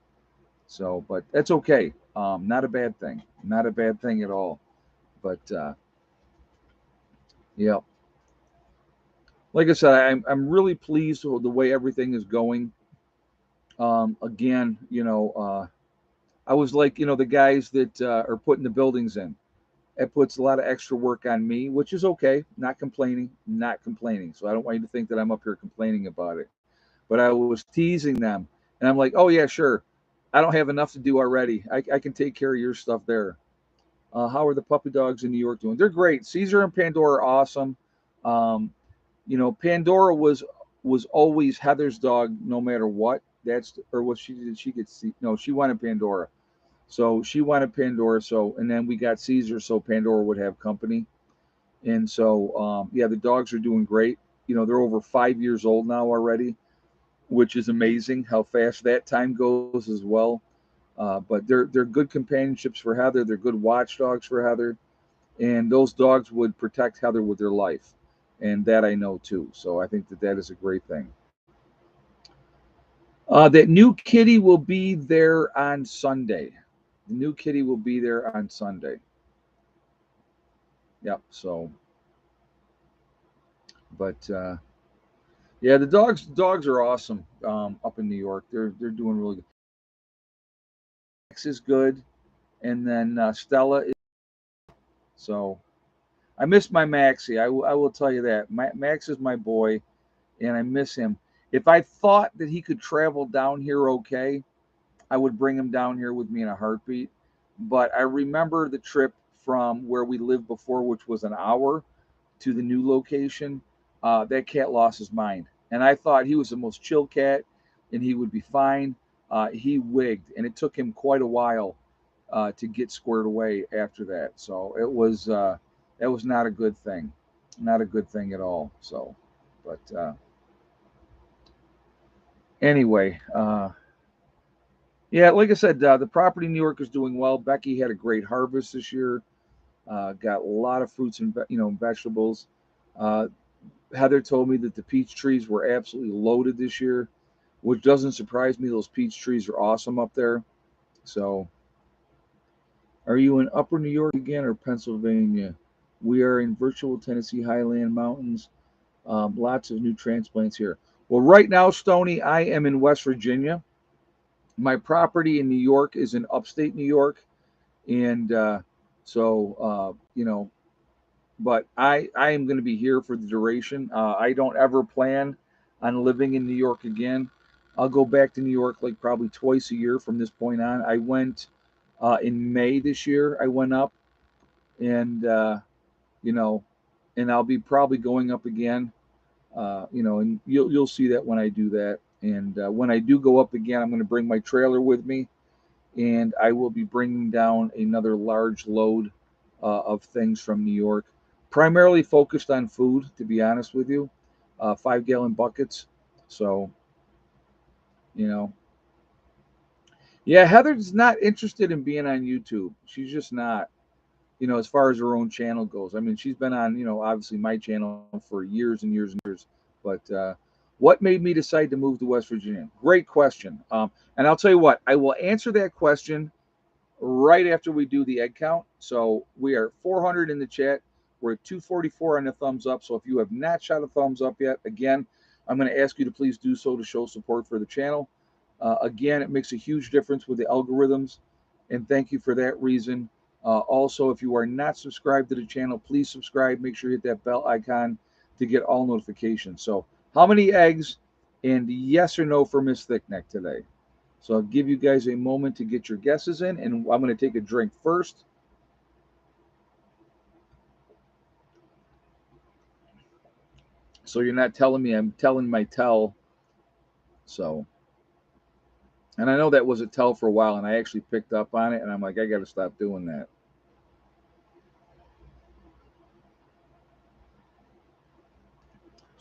So, but that's okay. Not a bad thing. Not a bad thing at all. But yeah, like I said, I'm really pleased with the way everything is going. Again, you know, I was like, you know, the guys that are putting the buildings in. It puts a lot of extra work on me, which is okay. Not complaining, not complaining. So I don't want you to think that I'm up here complaining about it. But I was teasing them, and I'm like, oh yeah, sure. I don't have enough to do already. I can take care of your stuff there. How are the puppy dogs in New York doing? They're great. Caesar and Pandora are awesome. Um, you know, Pandora was always Heather's dog, no matter what. That's or what she did. She could see. No, she wanted Pandora. So she wanted Pandora. So and then we got Caesar, so Pandora would have company. And so yeah, the dogs are doing great. You know, they're over 5 years old now already, which is amazing how fast that time goes as well. But they're good companionships for Heather. They're good watchdogs for Heather, and those dogs would protect Heather with their life, and that I know too. So I think that that is a great thing. That new kitty will be there on Sunday. The new kitty will be there on Sunday. Yep. So, but yeah, the dogs are awesome up in New York. They're doing really good. Max is good, and then Stella is so. I miss my Maxie. I will tell you that Max is my boy, and I miss him. If I thought that he could travel down here okay, I would bring him down here with me in a heartbeat. But I remember the trip from where we lived before, which was an hour, to the new location. That cat lost his mind, and I thought he was the most chill cat, and he would be fine. He wigged, and it took him quite a while to get squared away after that. So it was that was not a good thing, not a good thing at all. So, but anyway, yeah, like I said, the property in New York is doing well. Becky had a great harvest this year. Got a lot of fruits and vegetables. Uh, Heather told me that the peach trees were absolutely loaded this year, which doesn't surprise me. Those peach trees are awesome up there. So, are you in Upper New York again or Pennsylvania? We are in virtual Tennessee Highland Mountains. Lots of new transplants here. Well, right now, Stony, I am in West Virginia. My property in New York is in upstate New York, and so you know, but I am going to be here for the duration. I don't ever plan on living in New York again. I'll go back to New York like probably twice a year from this point on. I went in May this year. I went up, and you know, and I'll be probably going up again. You know, and you'll see that when I do that. And when I do go up again, I'm going to bring my trailer with me, and I will be bringing down another large load of things from New York, primarily focused on food. To be honest with you, 5 gallon buckets. So You know, yeah, Heather's not interested in being on YouTube. She's just not. You know, as far as her own channel goes. I mean, she's been on, obviously my channel for years and years and years. But what made me decide to move to West Virginia? Great question. And I'll tell you what, I will answer that question right after we do the egg count. So we are 400 in the chat. We're at 244 on the thumbs up. So if you have not shot a thumbs up yet, again, I'm going to ask you to please do so to show support for the channel. Again, it makes a huge difference with the algorithms, and thank you for that reason. Also, if you are not subscribed to the channel, please subscribe. Make sure you hit that bell icon to get all notifications. So, how many eggs and yes or no for Miss Thickneck today? So, I'll give you guys a moment to get your guesses in, and I'm going to take a drink first. So, you're not telling me, I'm telling my tell. So, and I know that was a tell for a while, and I actually picked up on it, and I'm like, I got to stop doing that.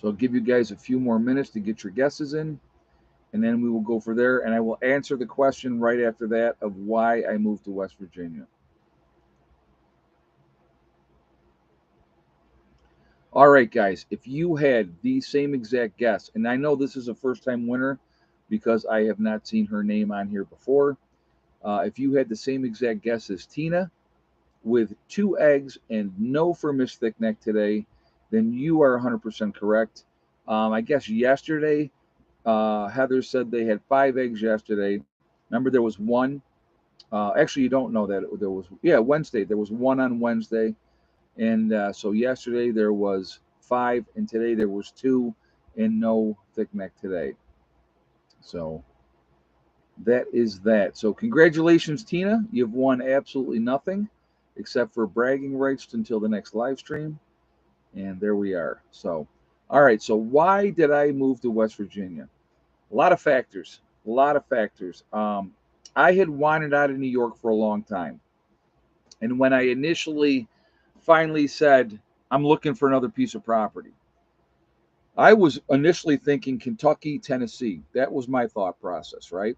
So I'll give you guys a few more minutes to get your guesses in, and then we will go for there. And I will answer the question right after that of why I moved to West Virginia. All right, guys, if you had the same exact guess, and I know this is a first time winner because I have not seen her name on here before. If you had the same exact guess as Tina with 2 eggs and no for Miss Thickneck today, then you are 100% correct. I guess yesterday Heather said they had 5 eggs yesterday. Remember, there was one. Actually, you don't know that there was. Yeah, Wednesday. There was one on Wednesday, and so yesterday there was 5, and today there was 2, and no thick neck today. So that is that. So congratulations, Tina. You've won absolutely nothing except for bragging rights until the next live stream, and there we are. So, all right. So why did I move to West Virginia? A lot of factors. A lot of factors. I had wanted out of New York for a long time. And when I initially finally said, I'm looking for another piece of property, I was initially thinking Kentucky, Tennessee. That was my thought process, right?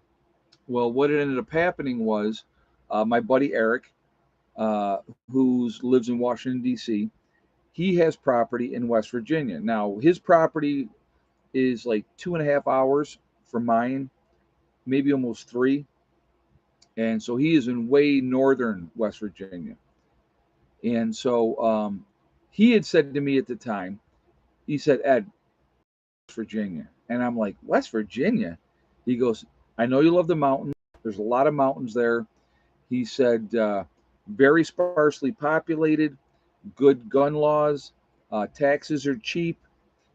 Well, what ended up happening was my buddy Eric, who lives in Washington, D.C., he has property in West Virginia. Now, his property is like 2.5 hours from mine, maybe almost 3. And so he is in way northern West Virginia. And so he had said to me at the time, he said, Ed, Virginia. And I'm like, West Virginia? He goes, I know you love the mountains. There's a lot of mountains there. He said, very sparsely populated, good gun laws, taxes are cheap,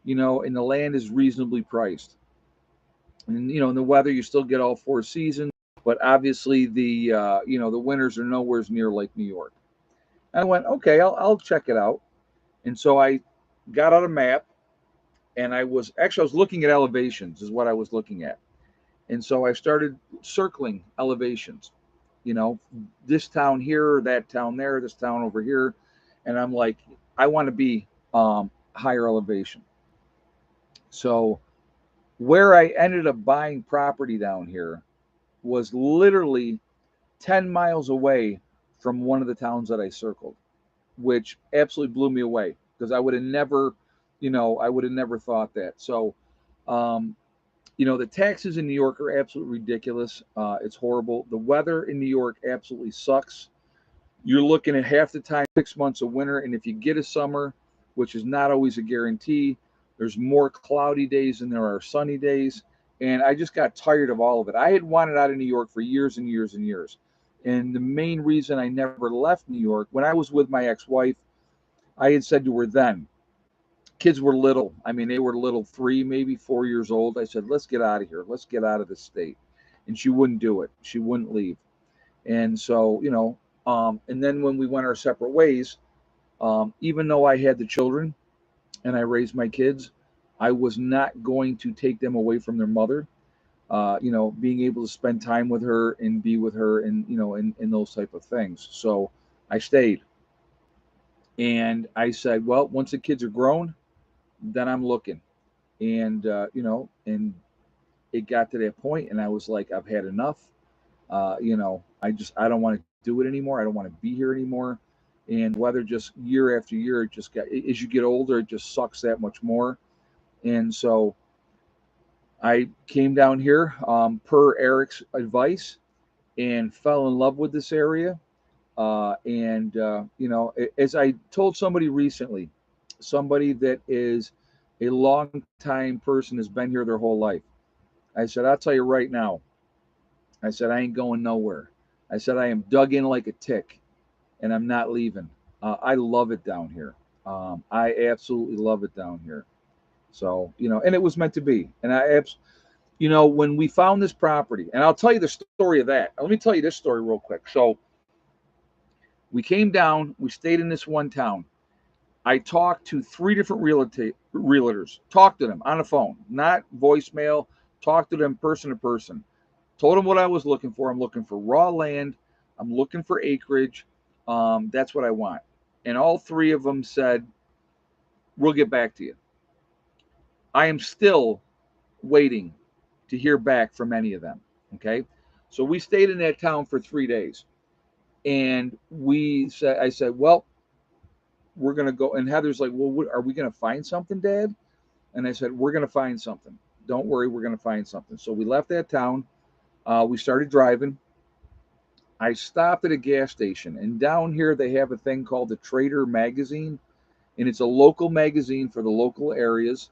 and the land is reasonably priced. And, in the weather, you still get all 4 seasons, but obviously the winters are nowhere near like New York. And I went, okay, I'll check it out. And so I got out a map, and I was looking at elevations is what I was looking at. And so I started circling elevations, this town here, that town there, this town over here. And I'm like, I want to be higher elevation. So where I ended up buying property down here was literally 10 miles away from one of the towns that I circled, which absolutely blew me away because I would have never, thought that. So, the taxes in New York are absolutely ridiculous. It's horrible. The weather in New York absolutely sucks. You're looking at half the time 6 months of winter, and if you get a summer, which is not always a guarantee, there's more cloudy days than there are sunny days. And I just got tired of all of it. I had wanted out of New York for years and years and years. And the main reason I never left New York, when I was with my ex-wife, I had said to her then, kids were little. I mean, they were little, 3, maybe 4 years old. I said, let's get out of here. Let's get out of this state. And she wouldn't do it. She wouldn't leave. And so, and then when we went our separate ways, even though I had the children and I raised my kids, I was not going to take them away from their mother. Being able to spend time with her and be with her and, in those type of things. So I stayed. And I said, well, once the kids are grown, then I'm looking. And, and it got to that point, and I was like, I've had enough. You know, I don't want to do it anymore. I don't want to be here anymore. And weather just year after year, it just got as you get older, it just sucks that much more. And so I came down here per Eric's advice and fell in love with this area. You know, as I told somebody recently, somebody that is a long time person has been here their whole life. I said, I'll tell you right now, I said, I ain't going nowhere. I said, I am dug in like a tick and I'm not leaving. I love it down here. I absolutely love it down here. So, you know, and it was meant to be. And you know, when we found this property, and I'll tell you the story of that. Let me tell you this story real quick. So, we came down, we stayed in this one town. I talked to three different realtors, talked to them on the phone, not voicemail, talked to them person to person. Told them what I was looking for. I'm looking for raw land. I'm looking for acreage. That's what I want. And all three of them said, we'll get back to you. I am still waiting to hear back from any of them. Okay. So we stayed in that town for 3 days. And I said, well, we're going to go. And Heather's like, well, are we going to find something, Dad? And I said, we're going to find something. Don't worry, we're going to find something. So we left that town. We started driving. I stopped at a gas station, and down here they have a thing called the Trader Magazine, and it's a local magazine for the local areas.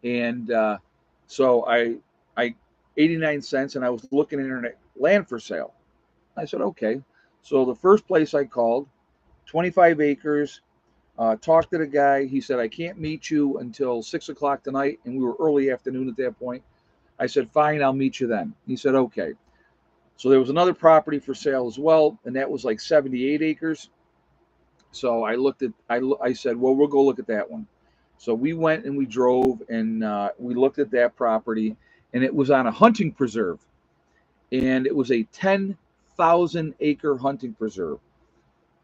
And so I 89 cents, and I was looking at internet land for sale. I said, okay. So the first place I called, 25 acres. Talked to the guy. He said, I can't meet you until 6 o'clock tonight. And we were early afternoon at that point. I said, fine, I'll meet you then. He said, okay. So there was another property for sale as well. And that was like 78 acres. So I said, well, we'll go look at that one. So we went and we drove and we looked at that property. And it was on a hunting preserve. And it was a 10,000 acre hunting preserve.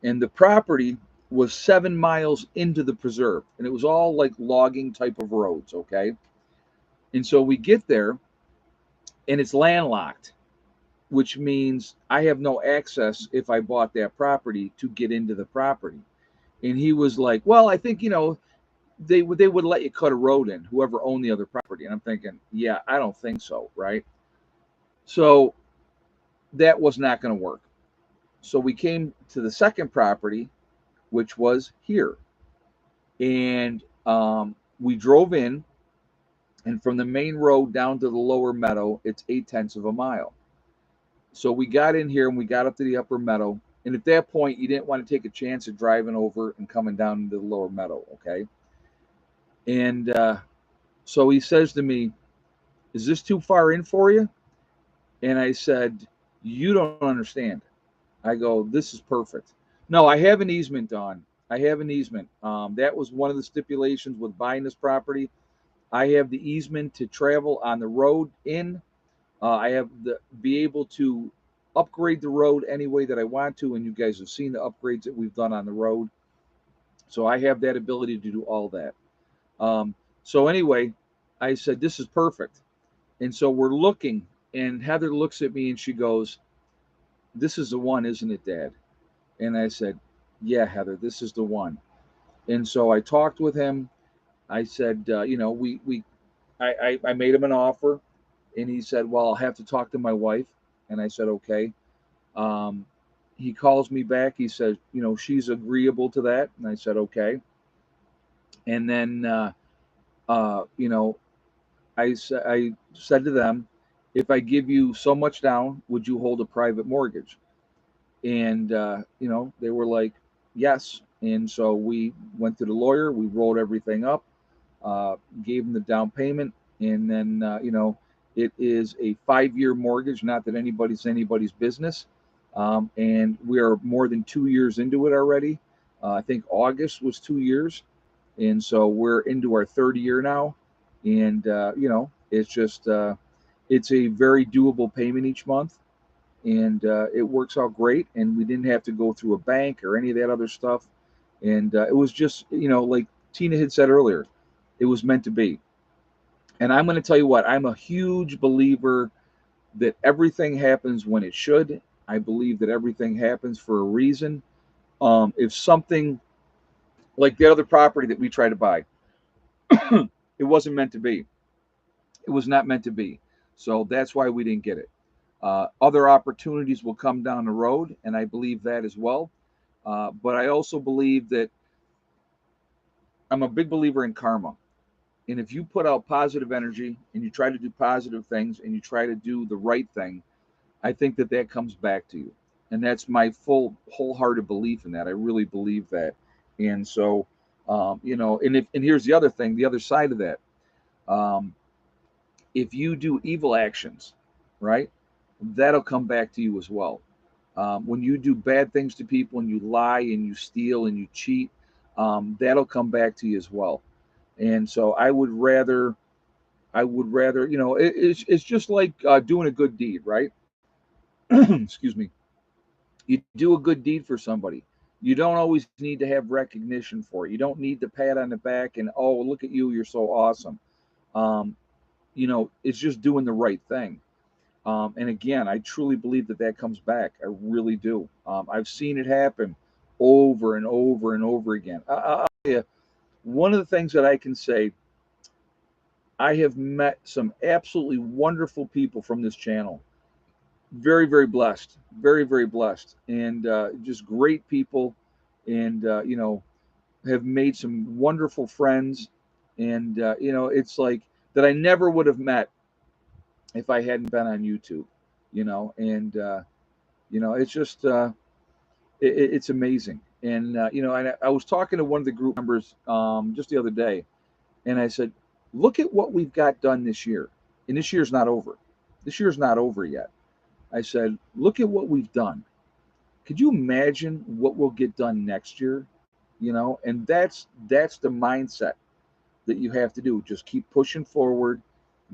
And the property was 7 miles into the preserve, and it was all like logging type of roads. Okay. And so we get there, and it's landlocked, which means I have no access if I bought that property to get into the property. And he was like, well, I think, you know, they would let you cut a road in, whoever owned the other property. And I'm thinking, yeah, I don't think so. Right. So that was not going to work. So we came to the second property, which was here. And we drove in, and from the main road down to the lower meadow, it's 8/10 of a mile. So we got in here and we got up to the upper meadow. And at that point, you didn't want to take a chance of driving over and coming down into the lower meadow. Okay. And so he says to me, is this too far in for you? And I said, you don't understand. I go, this is perfect. No, I have an easement, Don. I have an easement. That was one of the stipulations with buying this property. I have the easement to travel on the road in. I have the be able to upgrade the road any way that I want to, and you guys have seen the upgrades that we've done on the road. So I have that ability to do all that. So anyway, I said this is perfect, and so we're looking, and Heather looks at me and she goes, "This is the one, isn't it, Dad?" And I said, "Yeah, Heather, this is the one." And so I talked with him. I said, you know, I made him an offer, and he said, well, I'll have to talk to my wife. And I said, okay. Um, he calls me back. He says, you know, she's agreeable to that. And I said, okay. And then, you know, I said to them, if I give you so much down, would you hold a private mortgage? And, you know, they were like, yes. And so we went to the lawyer, we rolled everything up, gave them the down payment. And then, you know, it is a 5-year mortgage, not that anybody's business. And we are more than 2 years into it already. I think August was 2 years. And so we're into our third year now. And, you know, it's just, it's a very doable payment each month. And it works out great. And we didn't have to go through a bank or any of that other stuff. And it was just, you know, like Tina had said earlier, it was meant to be. And I'm going to tell you what, I'm a huge believer that everything happens when it should. I believe that everything happens for a reason. If something like the other property that we try to buy, it wasn't meant to be. It was not meant to be. So that's why we didn't get it. Other opportunities will come down the road, and I believe that as well. But I also believe that I'm a big believer in karma. And if you put out positive energy and you try to do positive things and you try to do the right thing, I think that that comes back to you. And that's my full, wholehearted belief in that. I really believe that. And so, and here's the other thing, the other side of that. Um, if you do evil actions, right, that'll come back to you as well. When you do bad things to people and you lie and you steal and you cheat, that'll come back to you as well. And so I would rather, it's just like doing a good deed, right? Excuse me. You do a good deed for somebody. You don't always need to have recognition for it. You don't need the pat on the back and, oh, look at you, you're so awesome. Um, it's just doing the right thing. And again, I truly believe that that comes back. I really do. I've seen it happen over and over and over again. I'll tell you, one of the things that I can say, I have met some absolutely wonderful people from this channel. Very, very blessed. Very, very blessed. And just great people. And, have made some wonderful friends. And, it's like that I never would have met if I hadn't been on YouTube, and, it's just, it's amazing. And, and I was talking to one of the group members just the other day, and I said, look at what we've got done this year. And this year's not over. This year's not over yet. I said, look at what we've done. Could you imagine what we'll get done next year? And that's the mindset that you have to do. Just keep pushing forward,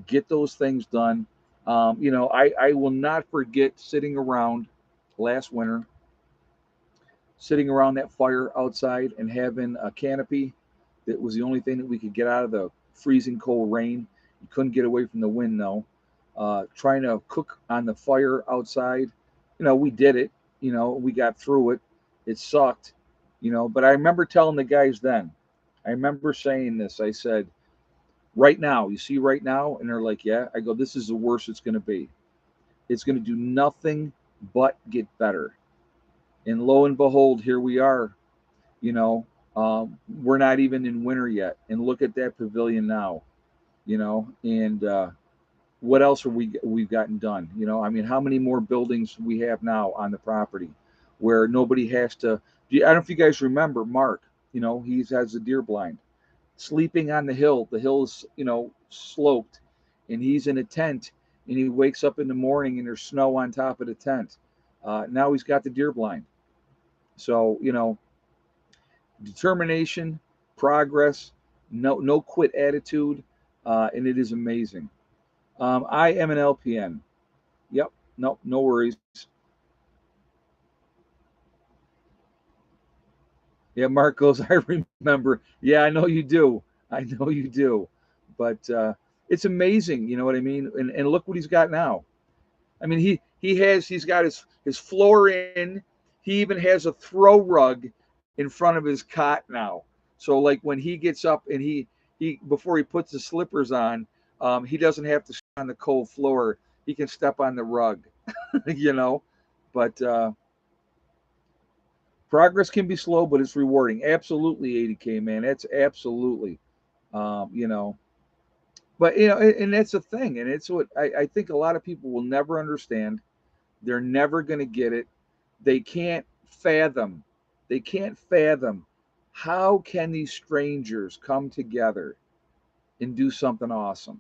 get those things done. I will not forget sitting around last winter, sitting around that fire outside and having a canopy that was the only thing that we could get out of the freezing cold rain. You couldn't get away from the wind, though. Trying to cook on the fire outside. We did it. We got through it. It sucked, but I remember telling the guys then, I remember saying this. I said, right now, you see right now? And they're like, yeah. I go, this is the worst it's going to be. It's going to do nothing but get better. And lo and behold, here we are. You know, we're not even in winter yet. And look at that pavilion now, and what else are we've gotten done? I mean, how many more buildings we have now on the property where nobody has to. I don't know if you guys remember Mark. He has a deer blind, sleeping on the hill. The hill's sloped, and he's in a tent. And he wakes up in the morning and there's snow on top of the tent. Now he's got the deer blind. So determination, progress, no quit attitude, and it is amazing. I am an LPN. Yep. No worries. Yeah, Mark goes, I remember. Yeah, I know you do. I know you do. But it's amazing, you know what I mean? And look what he's got now. I mean, he's got his floor in. He even has a throw rug in front of his cot now. So like when he gets up and he before he puts the slippers on, he doesn't have to step on the cold floor. He can step on the rug, you know. But progress can be slow, but it's rewarding. Absolutely, 80K man. That's absolutely, you know. But and that's the thing, and it's what I think a lot of people will never understand. They're never going to get it. They can't fathom. They can't fathom how can these strangers come together and do something awesome.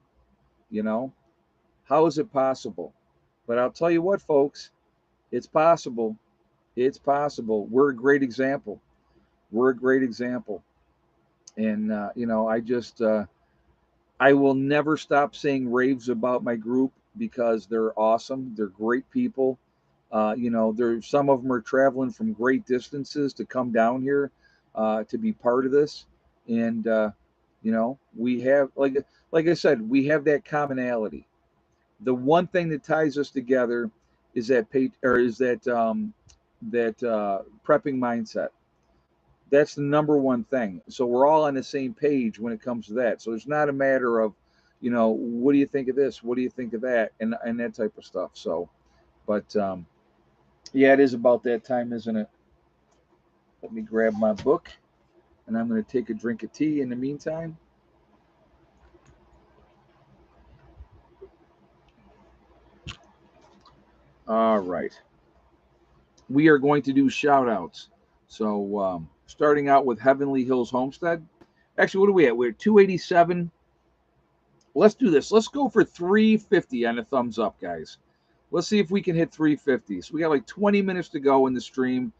You know, how is it possible? But I'll tell you what, folks, it's possible. It's possible. We're a great example. We're a great example. And I will never stop saying raves about my group because they're awesome. They're great people. There's some of them are traveling from great distances to come down here to be part of this, and we have like like I said, we have that commonality. The one thing that ties us together is that prepping mindset. That's the number one thing. So we're all on the same page when it comes to that. So it's not a matter of, what do you think of this? What do you think of that? And that type of stuff. So, but yeah, it is about that time, isn't it? Let me grab my book, and I'm going to take a drink of tea in the meantime. All right. We are going to do shout outs. So, starting out with Heavenly Hills Homestead. Actually, what are we at? We're at 287. Let's do this. Let's go for 350 on a thumbs up, guys. Let's see if we can hit 350. So we got like 20 minutes to go in the stream.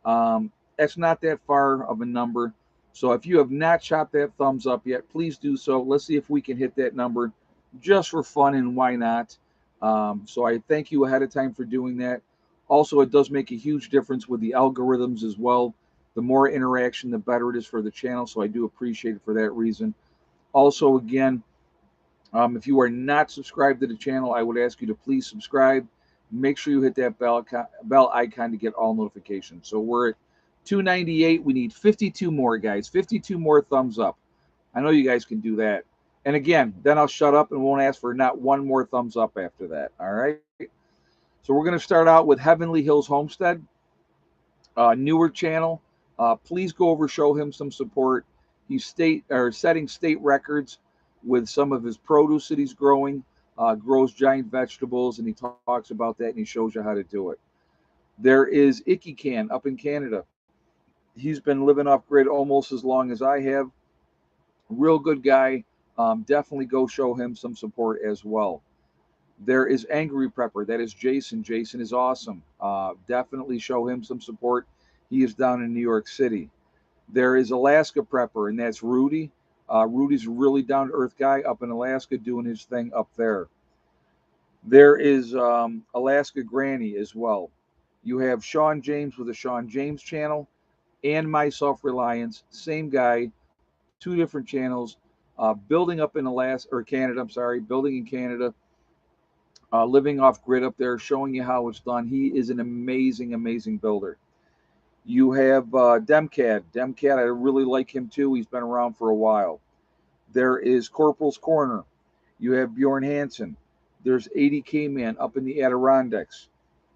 That's not that far of a number. So if you have not shot that thumbs up yet, please do so. Let's see if we can hit that number just for fun, and why not? So I thank you ahead of time for doing that. Also, it does make a huge difference with the algorithms as well. The more interaction, the better it is for the channel. So I do appreciate it for that reason. Also, again, if you are not subscribed to the channel, I would ask you to please subscribe. Make sure you hit that bell icon to get all notifications. So we're at 298. We need 52 more, guys. 52 more thumbs up. I know you guys can do that. And again, then I'll shut up and won't ask for not one more thumbs up after that. All right. So we're going to start out with Heavenly Hills Homestead, newer channel. Please go over, show him some support. He's setting state records with some of his produce that he's growing. Grows giant vegetables, and he talks about that, and he shows you how to do it. There is Icky Can up in Canada. He's been living off grid almost as long as I have. Real good guy. Definitely go show him some support as well. There is Angry Prepper. That is Jason. Jason is awesome. Definitely show him some support. He is down in New York City. There is Alaska Prepper, and that's Rudy. Rudy's a really down to earth guy up in Alaska doing his thing up there. There is Alaska Granny as well. You have Sean James with the Sean James channel and My Self Reliance. Same guy, two different channels. Building up in Alaska or Canada, I'm sorry, building in Canada, living off grid up there, showing you how it's done. He is an amazing, amazing builder. You have Demcad. Demcad, I really like him too. He's been around for a while. There is Corporal's Corner. You have Bjorn Hansen. There's 80K Man up in the Adirondacks.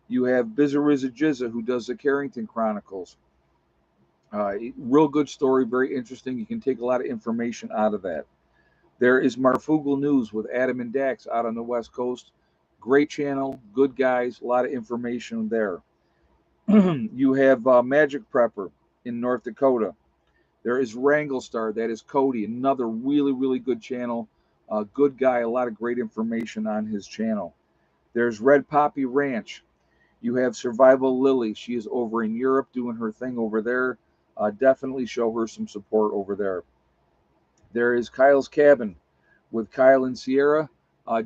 You have Bizarriza Jizza, who does the Carrington Chronicles. Real good story, very interesting. You can take a lot of information out of that. There is Marfugal News with Adam and Dax out on the West Coast. Great channel, good guys, a lot of information there. You have Magic Prepper in North Dakota. There is Wrangle Star, that is Cody, another really, really good channel. Good guy, a lot of great information on his channel. There's Red Poppy Ranch. You have Survival Lily. She is over in Europe doing her thing over there. Definitely show her some support over there. There is Kyle's Cabin with Kyle and Sierra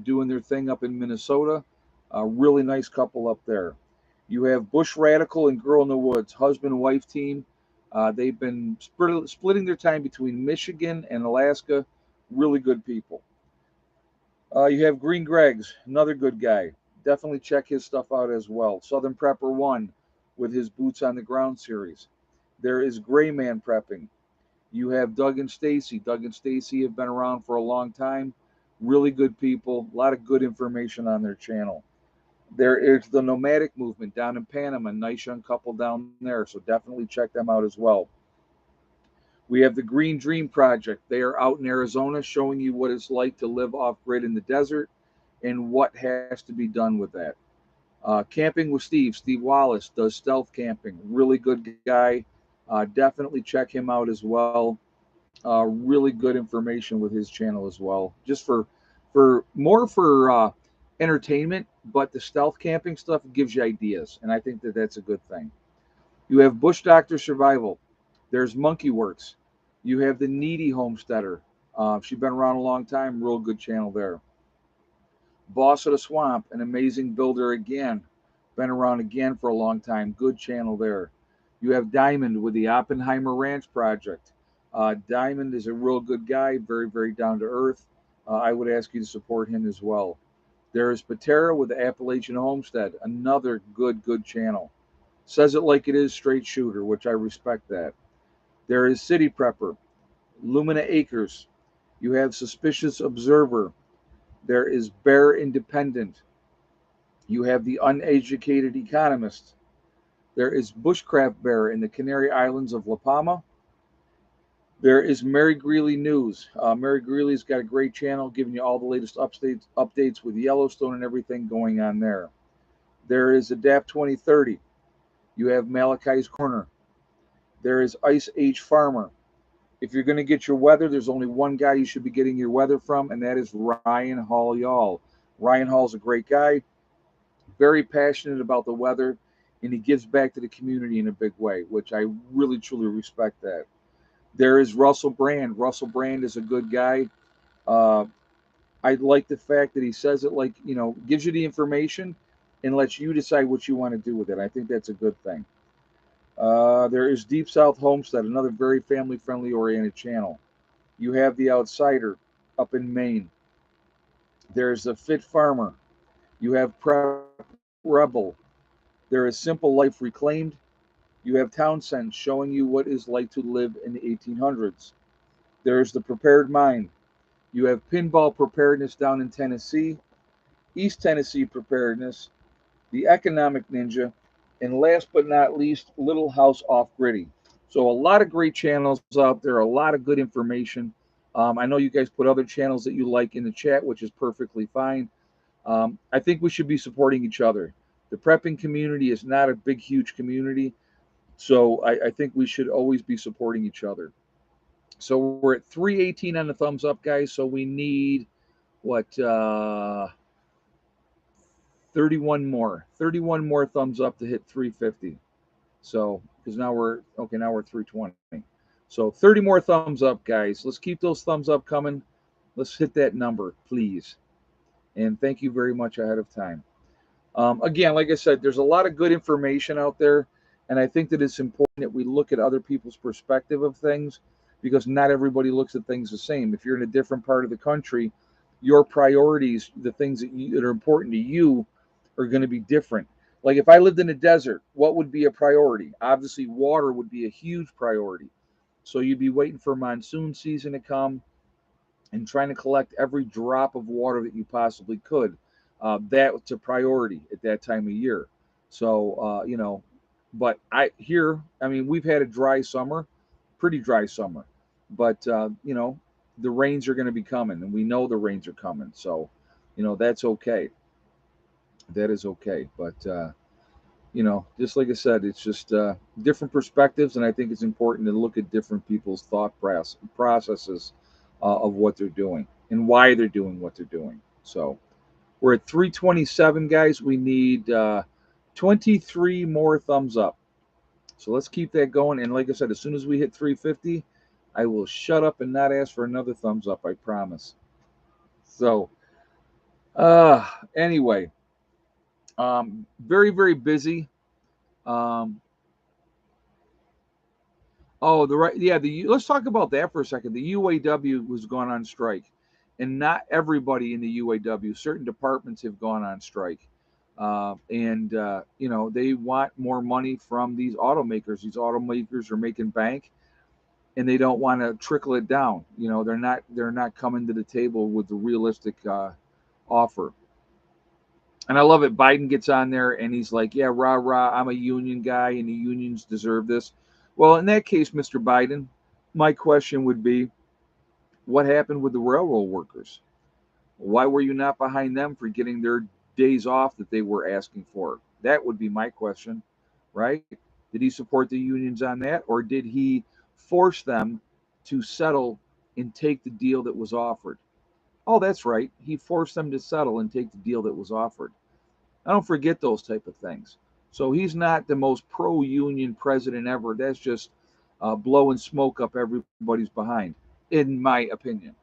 doing their thing up in Minnesota. A really nice couple up there. You have Bush Radical and Girl in the Woods, husband wife team. They've been splitting their time between Michigan and Alaska. Really good people. You have Green Greg's, another good guy. Definitely check his stuff out as well. Southern Prepper 1 with his Boots on the Ground series. There is Gray Man Prepping. You have Doug and Stacy. Doug and Stacy have been around for a long time. Really good people. A lot of good information on their channel. There is the Nomadic Movement down in Panama. Nice young couple down there. So definitely check them out as well. We have the Green Dream Project. They are out in Arizona showing you what it's like to live off grid in the desert and what has to be done with that. Camping with Steve. Steve Wallace does stealth camping. Really good guy. Definitely check him out as well. Really good information with his channel as well. Just for more for entertainment, but the stealth camping stuff gives you ideas, and I think that that's a good thing. You have Bush Doctor Survival. There's Monkey Works. You have the Needy Homesteader. She's been around a long time. Real good channel there. Boss of the Swamp, an amazing builder again. Been around again for a long time. Good channel there. You have Diamond with the Oppenheimer Ranch Project. Diamond is a real good guy, very, very down to earth. I would ask you to support him as well. There is Patera with the Appalachian Homestead, another good channel. Says it like it is, straight shooter, which I respect that. There is City Prepper, Lumina Acres. You have Suspicious Observer. There is Bear Independent. You have the Uneducated Economist. There is Bushcraft Bear in the Canary Islands of La Palma. There is Mary Greeley News. Mary Greeley's got a great channel giving you all the latest updates with Yellowstone and everything going on there. There is Adapt 2030. You have Malachi's Corner. There is Ice Age Farmer. If you're going to get your weather, there's only one guy you should be getting your weather from, and that is Ryan Hall Y'all. Ryan Hall's a great guy, very passionate about the weather, and he gives back to the community in a big way, which I really, truly respect that. There is Russell Brand. Russell Brand is a good guy. Uh, I like the fact that he says it like, gives you the information and lets you decide what you want to do with it. I think that's a good thing. There is Deep South Homestead, another very family friendly oriented channel. You have The Outsider up in Maine. There's The Fit Farmer. You have Prep Rebel. There is Simple Life Reclaimed. You have Townsend showing you what it's like to live in the 1800s. There's The Prepared Mind. You have Pinball Preparedness down in Tennessee, East Tennessee Preparedness, The Economic Ninja, and last but not least, Little House Off Gritty. So a lot of great channels out there, a lot of good information. I know you guys put other channels that you like in the chat, which is perfectly fine. I think we should be supporting each other. The prepping community is not a big, huge community, so I think we should always be supporting each other. So we're at 318 on the thumbs up, guys. So we need what 31 more thumbs up to hit 350. So because now we're okay, now we're 320. So 30 more thumbs up, guys. Let's keep those thumbs up coming. Let's hit that number, please. And thank you very much ahead of time. Again, like I said, there's a lot of good information out there, and I think that it's important that we look at other people's perspective of things, because not everybody looks at things the same. If you're in a different part of the country, your priorities, the things that are important to you, are going to be different. Like if I lived in a desert, what would be a priority? Obviously, water would be a huge priority. So you'd be waiting for monsoon season to come and trying to collect every drop of water that you possibly could. That's a priority at that time of year. So, but I mean, we've had a dry summer, pretty dry summer, but, the rains are going to be coming, and we know the rains are coming. So, that's okay. That is okay. But, just like I said, it's just different perspectives, and I think it's important to look at different people's thought processes of what they're doing and why they're doing what they're doing. So we're at 327, guys. We need 23 more thumbs up. So let's keep that going. And like I said, as soon as we hit 350, I will shut up and not ask for another thumbs up. I promise. So, anyway, very, very busy. Um, Oh, the right, yeah. Let's talk about that for a second. The UAW was gone on strike, and not everybody in the UAW. Certain departments have gone on strike, and they want more money from these automakers. These automakers are making bank, and they don't want to trickle it down. They're not coming to the table with the realistic offer. And I love it. Biden gets on there and he's like, "Yeah, rah rah, I'm a union guy, and the unions deserve this." Well, in that case, Mr. Biden, my question would be, what happened with the railroad workers? Why were you not behind them for getting their days off that they were asking for? That would be my question, right? Did he support the unions on that, or did he force them to settle and take the deal that was offered? Oh, that's right. He forced them to settle and take the deal that was offered. I don't forget those type of things. So he's not the most pro-union president ever. That's just blowing smoke up everybody's behind, in my opinion.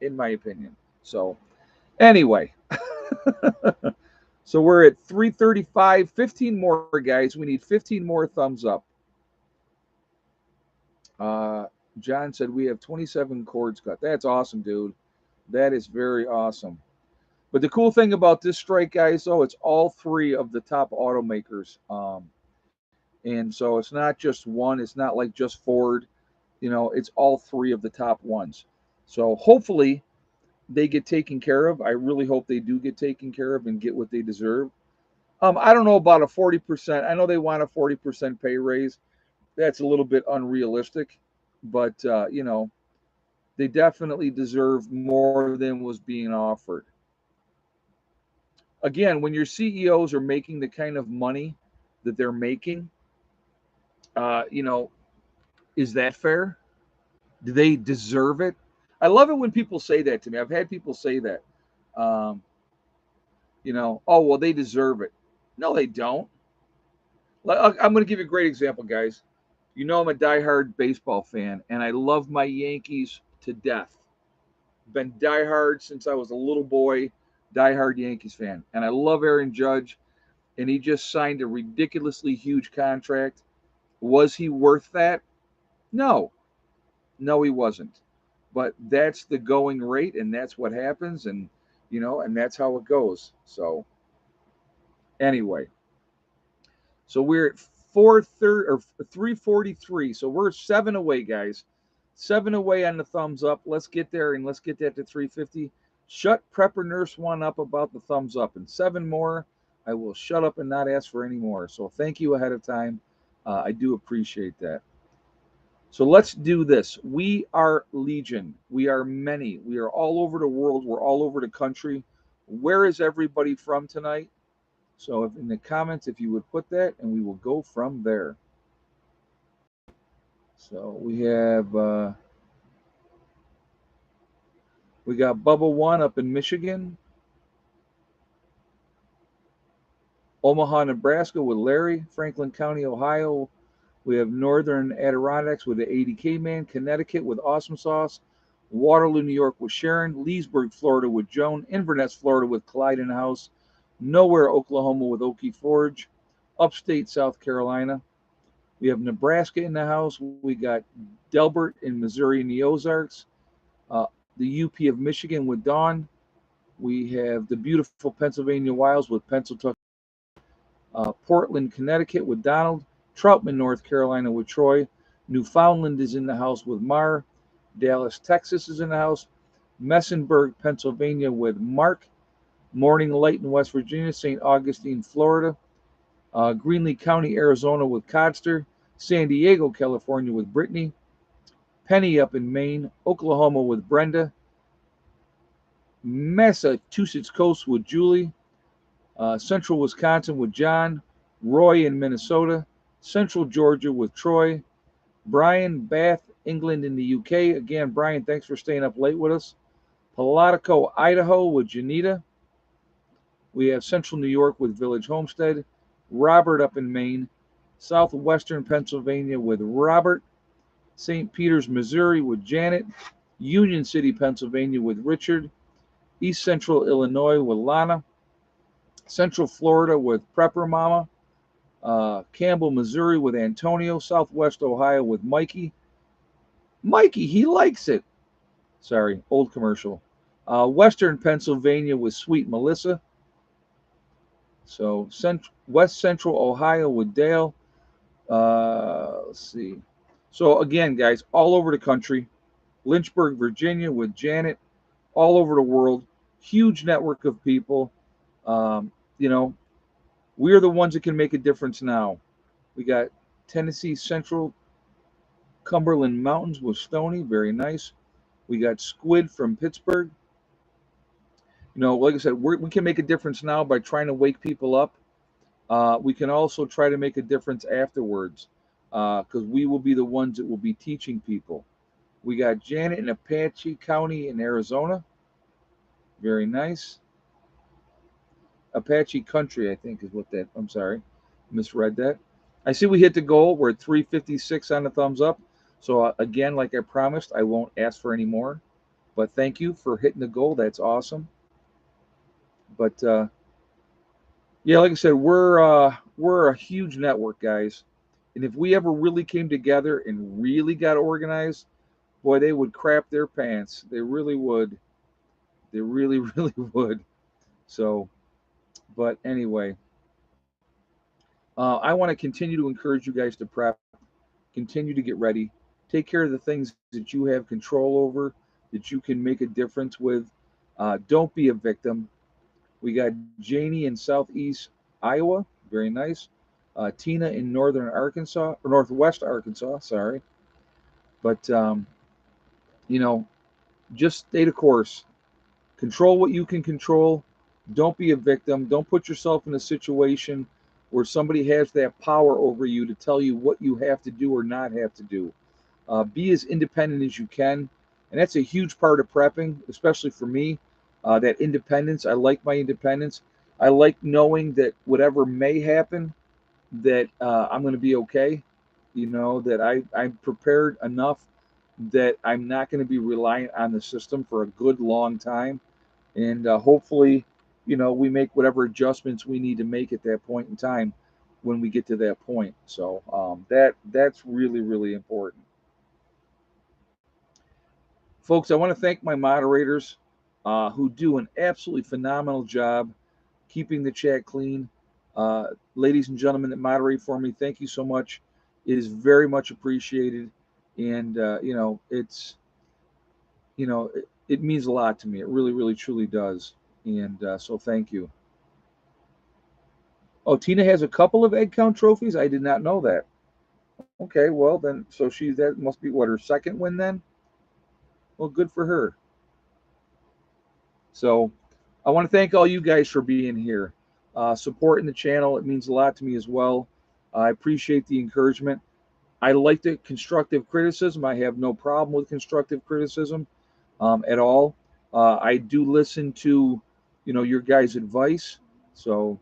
In my opinion. So anyway, so we're at 335. 15 more, guys. We need 15 more thumbs up. Uh, John said we have 27 cords cut. That's awesome, dude. That is very awesome. But the cool thing about this strike, guys, though, it's all three of the top automakers. And so it's not just one. It's not like just Ford. It's all three of the top ones. So hopefully they get taken care of. I really hope they do get taken care of and get what they deserve. I don't know about a 40%. I know they want a 40% pay raise. That's a little bit unrealistic, but they definitely deserve more than was being offered. Again, when your CEOs are making the kind of money that they're making, uh, you know, is that fair? Do they deserve it? I love it when people say that to me. I've had people say that. Um, oh well, they deserve it. No, they don't. I'm going to give you a great example, guys. I'm a diehard baseball fan, and I love my Yankees to death. Been diehard since I was a little boy, diehard Yankees fan, and I love Aaron Judge, and he just signed a ridiculously huge contract. Was he worth that? No, no, he wasn't. But that's the going rate, and that's what happens, and that's how it goes. So anyway, so we're at 430 or 343. So we're 7 away, guys. 7 away on the thumbs up. Let's get there and let's get that to 350. Shut Prepper Nurse One up about the thumbs up, and 7 more. I will shut up and not ask for any more. So thank you ahead of time. I do appreciate that. So let's do this. We are legion. We are many. We are all over the world. We're all over the country. Where is everybody from tonight? So if in the comments, if you would put that, and we will go from there. So we got Bubba One up in Michigan, Omaha, Nebraska with Larry, Franklin County, Ohio. We have Northern Adirondacks with the 80K Man, Connecticut with Awesome Sauce, Waterloo, New York with Sharon, Leesburg, Florida with Joan, Inverness, Florida with Clyde in the house, Nowhere, Oklahoma with Okie Forge, Upstate South Carolina. We have Nebraska in the house. We got Delbert in Missouri in the Ozarks, the UP of Michigan with Dawn. We have the beautiful Pennsylvania Wilds with Pennsylvania, Portland, Connecticut with Donald, Troutman, North Carolina with Troy, Newfoundland is in the house with Mar, Dallas, Texas is in the house, Messenburg, Pennsylvania with Mark, Morning Light in West Virginia, St. Augustine, Florida, Greenlee County, Arizona with Codster, San Diego, California with Brittany, Penny up in Maine, Oklahoma with Brenda, Massachusetts Coast with Julie, Central Wisconsin with John, Roy in Minnesota, Central Georgia with Troy, Brian, Bath, England in the UK. Again, Brian, thanks for staying up late with us. Palatico, Idaho with Janita. We have Central New York with Village Homestead, Robert up in Maine, Southwestern Pennsylvania with Robert, St. Peters, Missouri with Janet, Union City, Pennsylvania with Richard, East Central Illinois with Lana, Central Florida with Prepper Mama, Campbell, Missouri with Antonio, Southwest Ohio with Mikey. Mikey, he likes it. Sorry, old commercial. Western Pennsylvania with Sweet Melissa. So West Central Ohio with Dale. Let's see. So again, guys, all over the country. Lynchburg, Virginia with Janet. All over the world. Huge network of people. We are the ones that can make a difference now. We got Tennessee Central Cumberland Mountains with Stony. Very nice. We got Squid from Pittsburgh. Like I said, we can make a difference now by trying to wake people up. We can also try to make a difference afterwards because we will be the ones that will be teaching people. We got Janet in Apache County in Arizona. Very nice. Apache Country, I think, is what that. I'm sorry, misread that. I see we hit the goal. We're at 356 on the thumbs up. So again, like I promised, I won't ask for any more. But thank you for hitting the goal. That's awesome. But yeah, like I said, we're a huge network, guys. And if we ever really came together and really got organized, boy, they would crap their pants. They really would. They really, really would. So, but anyway, I want to continue to encourage you guys to prep, continue to get ready, take care of the things that you have control over, that you can make a difference with. Don't be a victim. We got Janie in Southeast Iowa, very nice. Tina in Northern Arkansas, or Northwest Arkansas, sorry. But, you know, just stay the course. Control what you can control. Don't be a victim. Don't put yourself in a situation where somebody has that power over you to tell you what you have to do or not have to do. Be as independent as you can. And that's a huge part of prepping, especially for me. That independence. I like my independence. I like knowing that whatever may happen, that I'm going to be okay. You know, that I'm prepared enough that I'm not going to be reliant on the system for a good long time. And hopefully, you know, we make whatever adjustments we need to make at that point in time when we get to that point. So that's really, really important. Folks, I want to thank my moderators who do an absolutely phenomenal job keeping the chat clean. Ladies and gentlemen that moderate for me, thank you so much. It is very much appreciated. And, it means a lot to me. It really, really, truly does. And so thank you. Oh, Tina has a couple of egg count trophies. I did not know that. Okay, well then, so that must be what, her second win then? Well, good for her. So I want to thank all you guys for being here, supporting the channel. It means a lot to me as well. I appreciate the encouragement. I like the constructive criticism. I have no problem with constructive criticism at all. I do listen to, your guys' advice. So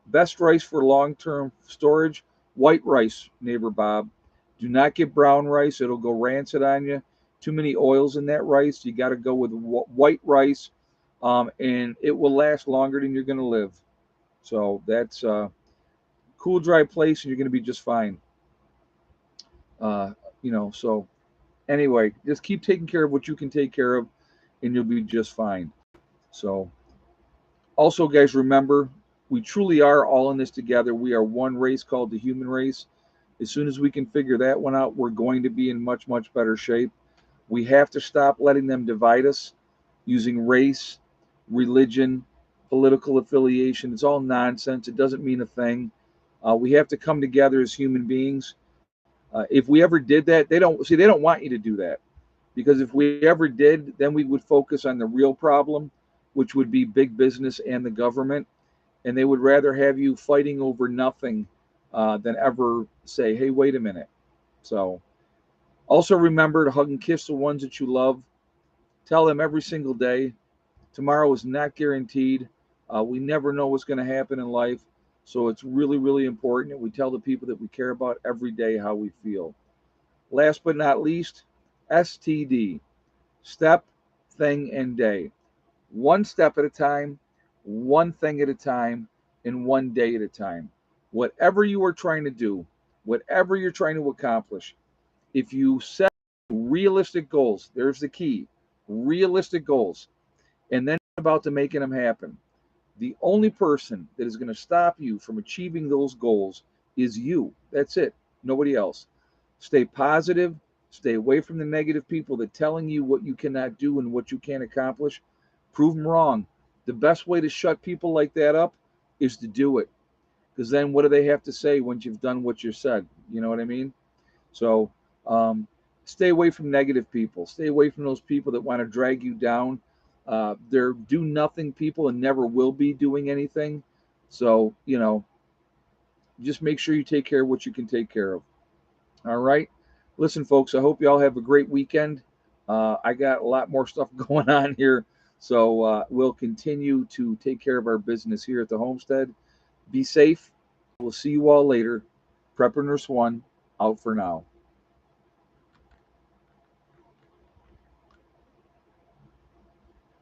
best rice for long-term storage, white rice, neighbor Bob. Do not get brown rice. It'll go rancid on you. Too many oils in that rice. You got to go with white rice, and it will last longer than you're going to live. So that's a cool, dry place, and you're going to be just fine. So anyway, just keep taking care of what you can take care of, and you'll be just fine. So also, guys, remember, we truly are all in this together. We are one race called the human race. As soon as we can figure that one out, we're going to be in much, much better shape. We have to stop letting them divide us using race, religion, political affiliation. It's all nonsense. It doesn't mean a thing. We have to come together as human beings. If we ever did that, they don't want you to do that, because if we ever did, then we would focus on the real problem, which would be big business and the government, and they would rather have you fighting over nothing than ever say, hey, wait a minute. So also remember to hug and kiss the ones that you love. Tell them every single day, tomorrow is not guaranteed. We never know what's going to happen in life. So it's really, really important that we tell the people that we care about every day how we feel. Last but not least, STD, step, thing, and day. One step at a time, one thing at a time, and one day at a time. Whatever you are trying to do, whatever you're trying to accomplish, if you set realistic goals, there's the key, realistic goals, and then about to making them happen. The only person that is going to stop you from achieving those goals is you. That's it. Nobody else. Stay positive. Stay away from the negative people that telling you what you cannot do and what you can't accomplish. Prove them wrong. The best way to shut people like that up is to do it. Because then what do they have to say once you've done what you said? You know what I mean? So stay away from negative people. Stay away from those people that want to drag you down. They're do nothing people and never will be doing anything. So, just make sure you take care of what you can take care of. All right. Listen, folks, I hope you all have a great weekend. I got a lot more stuff going on here. So we'll continue to take care of our business here at the homestead. Be safe. We'll see you all later. Prepper Nurse 1 out for now.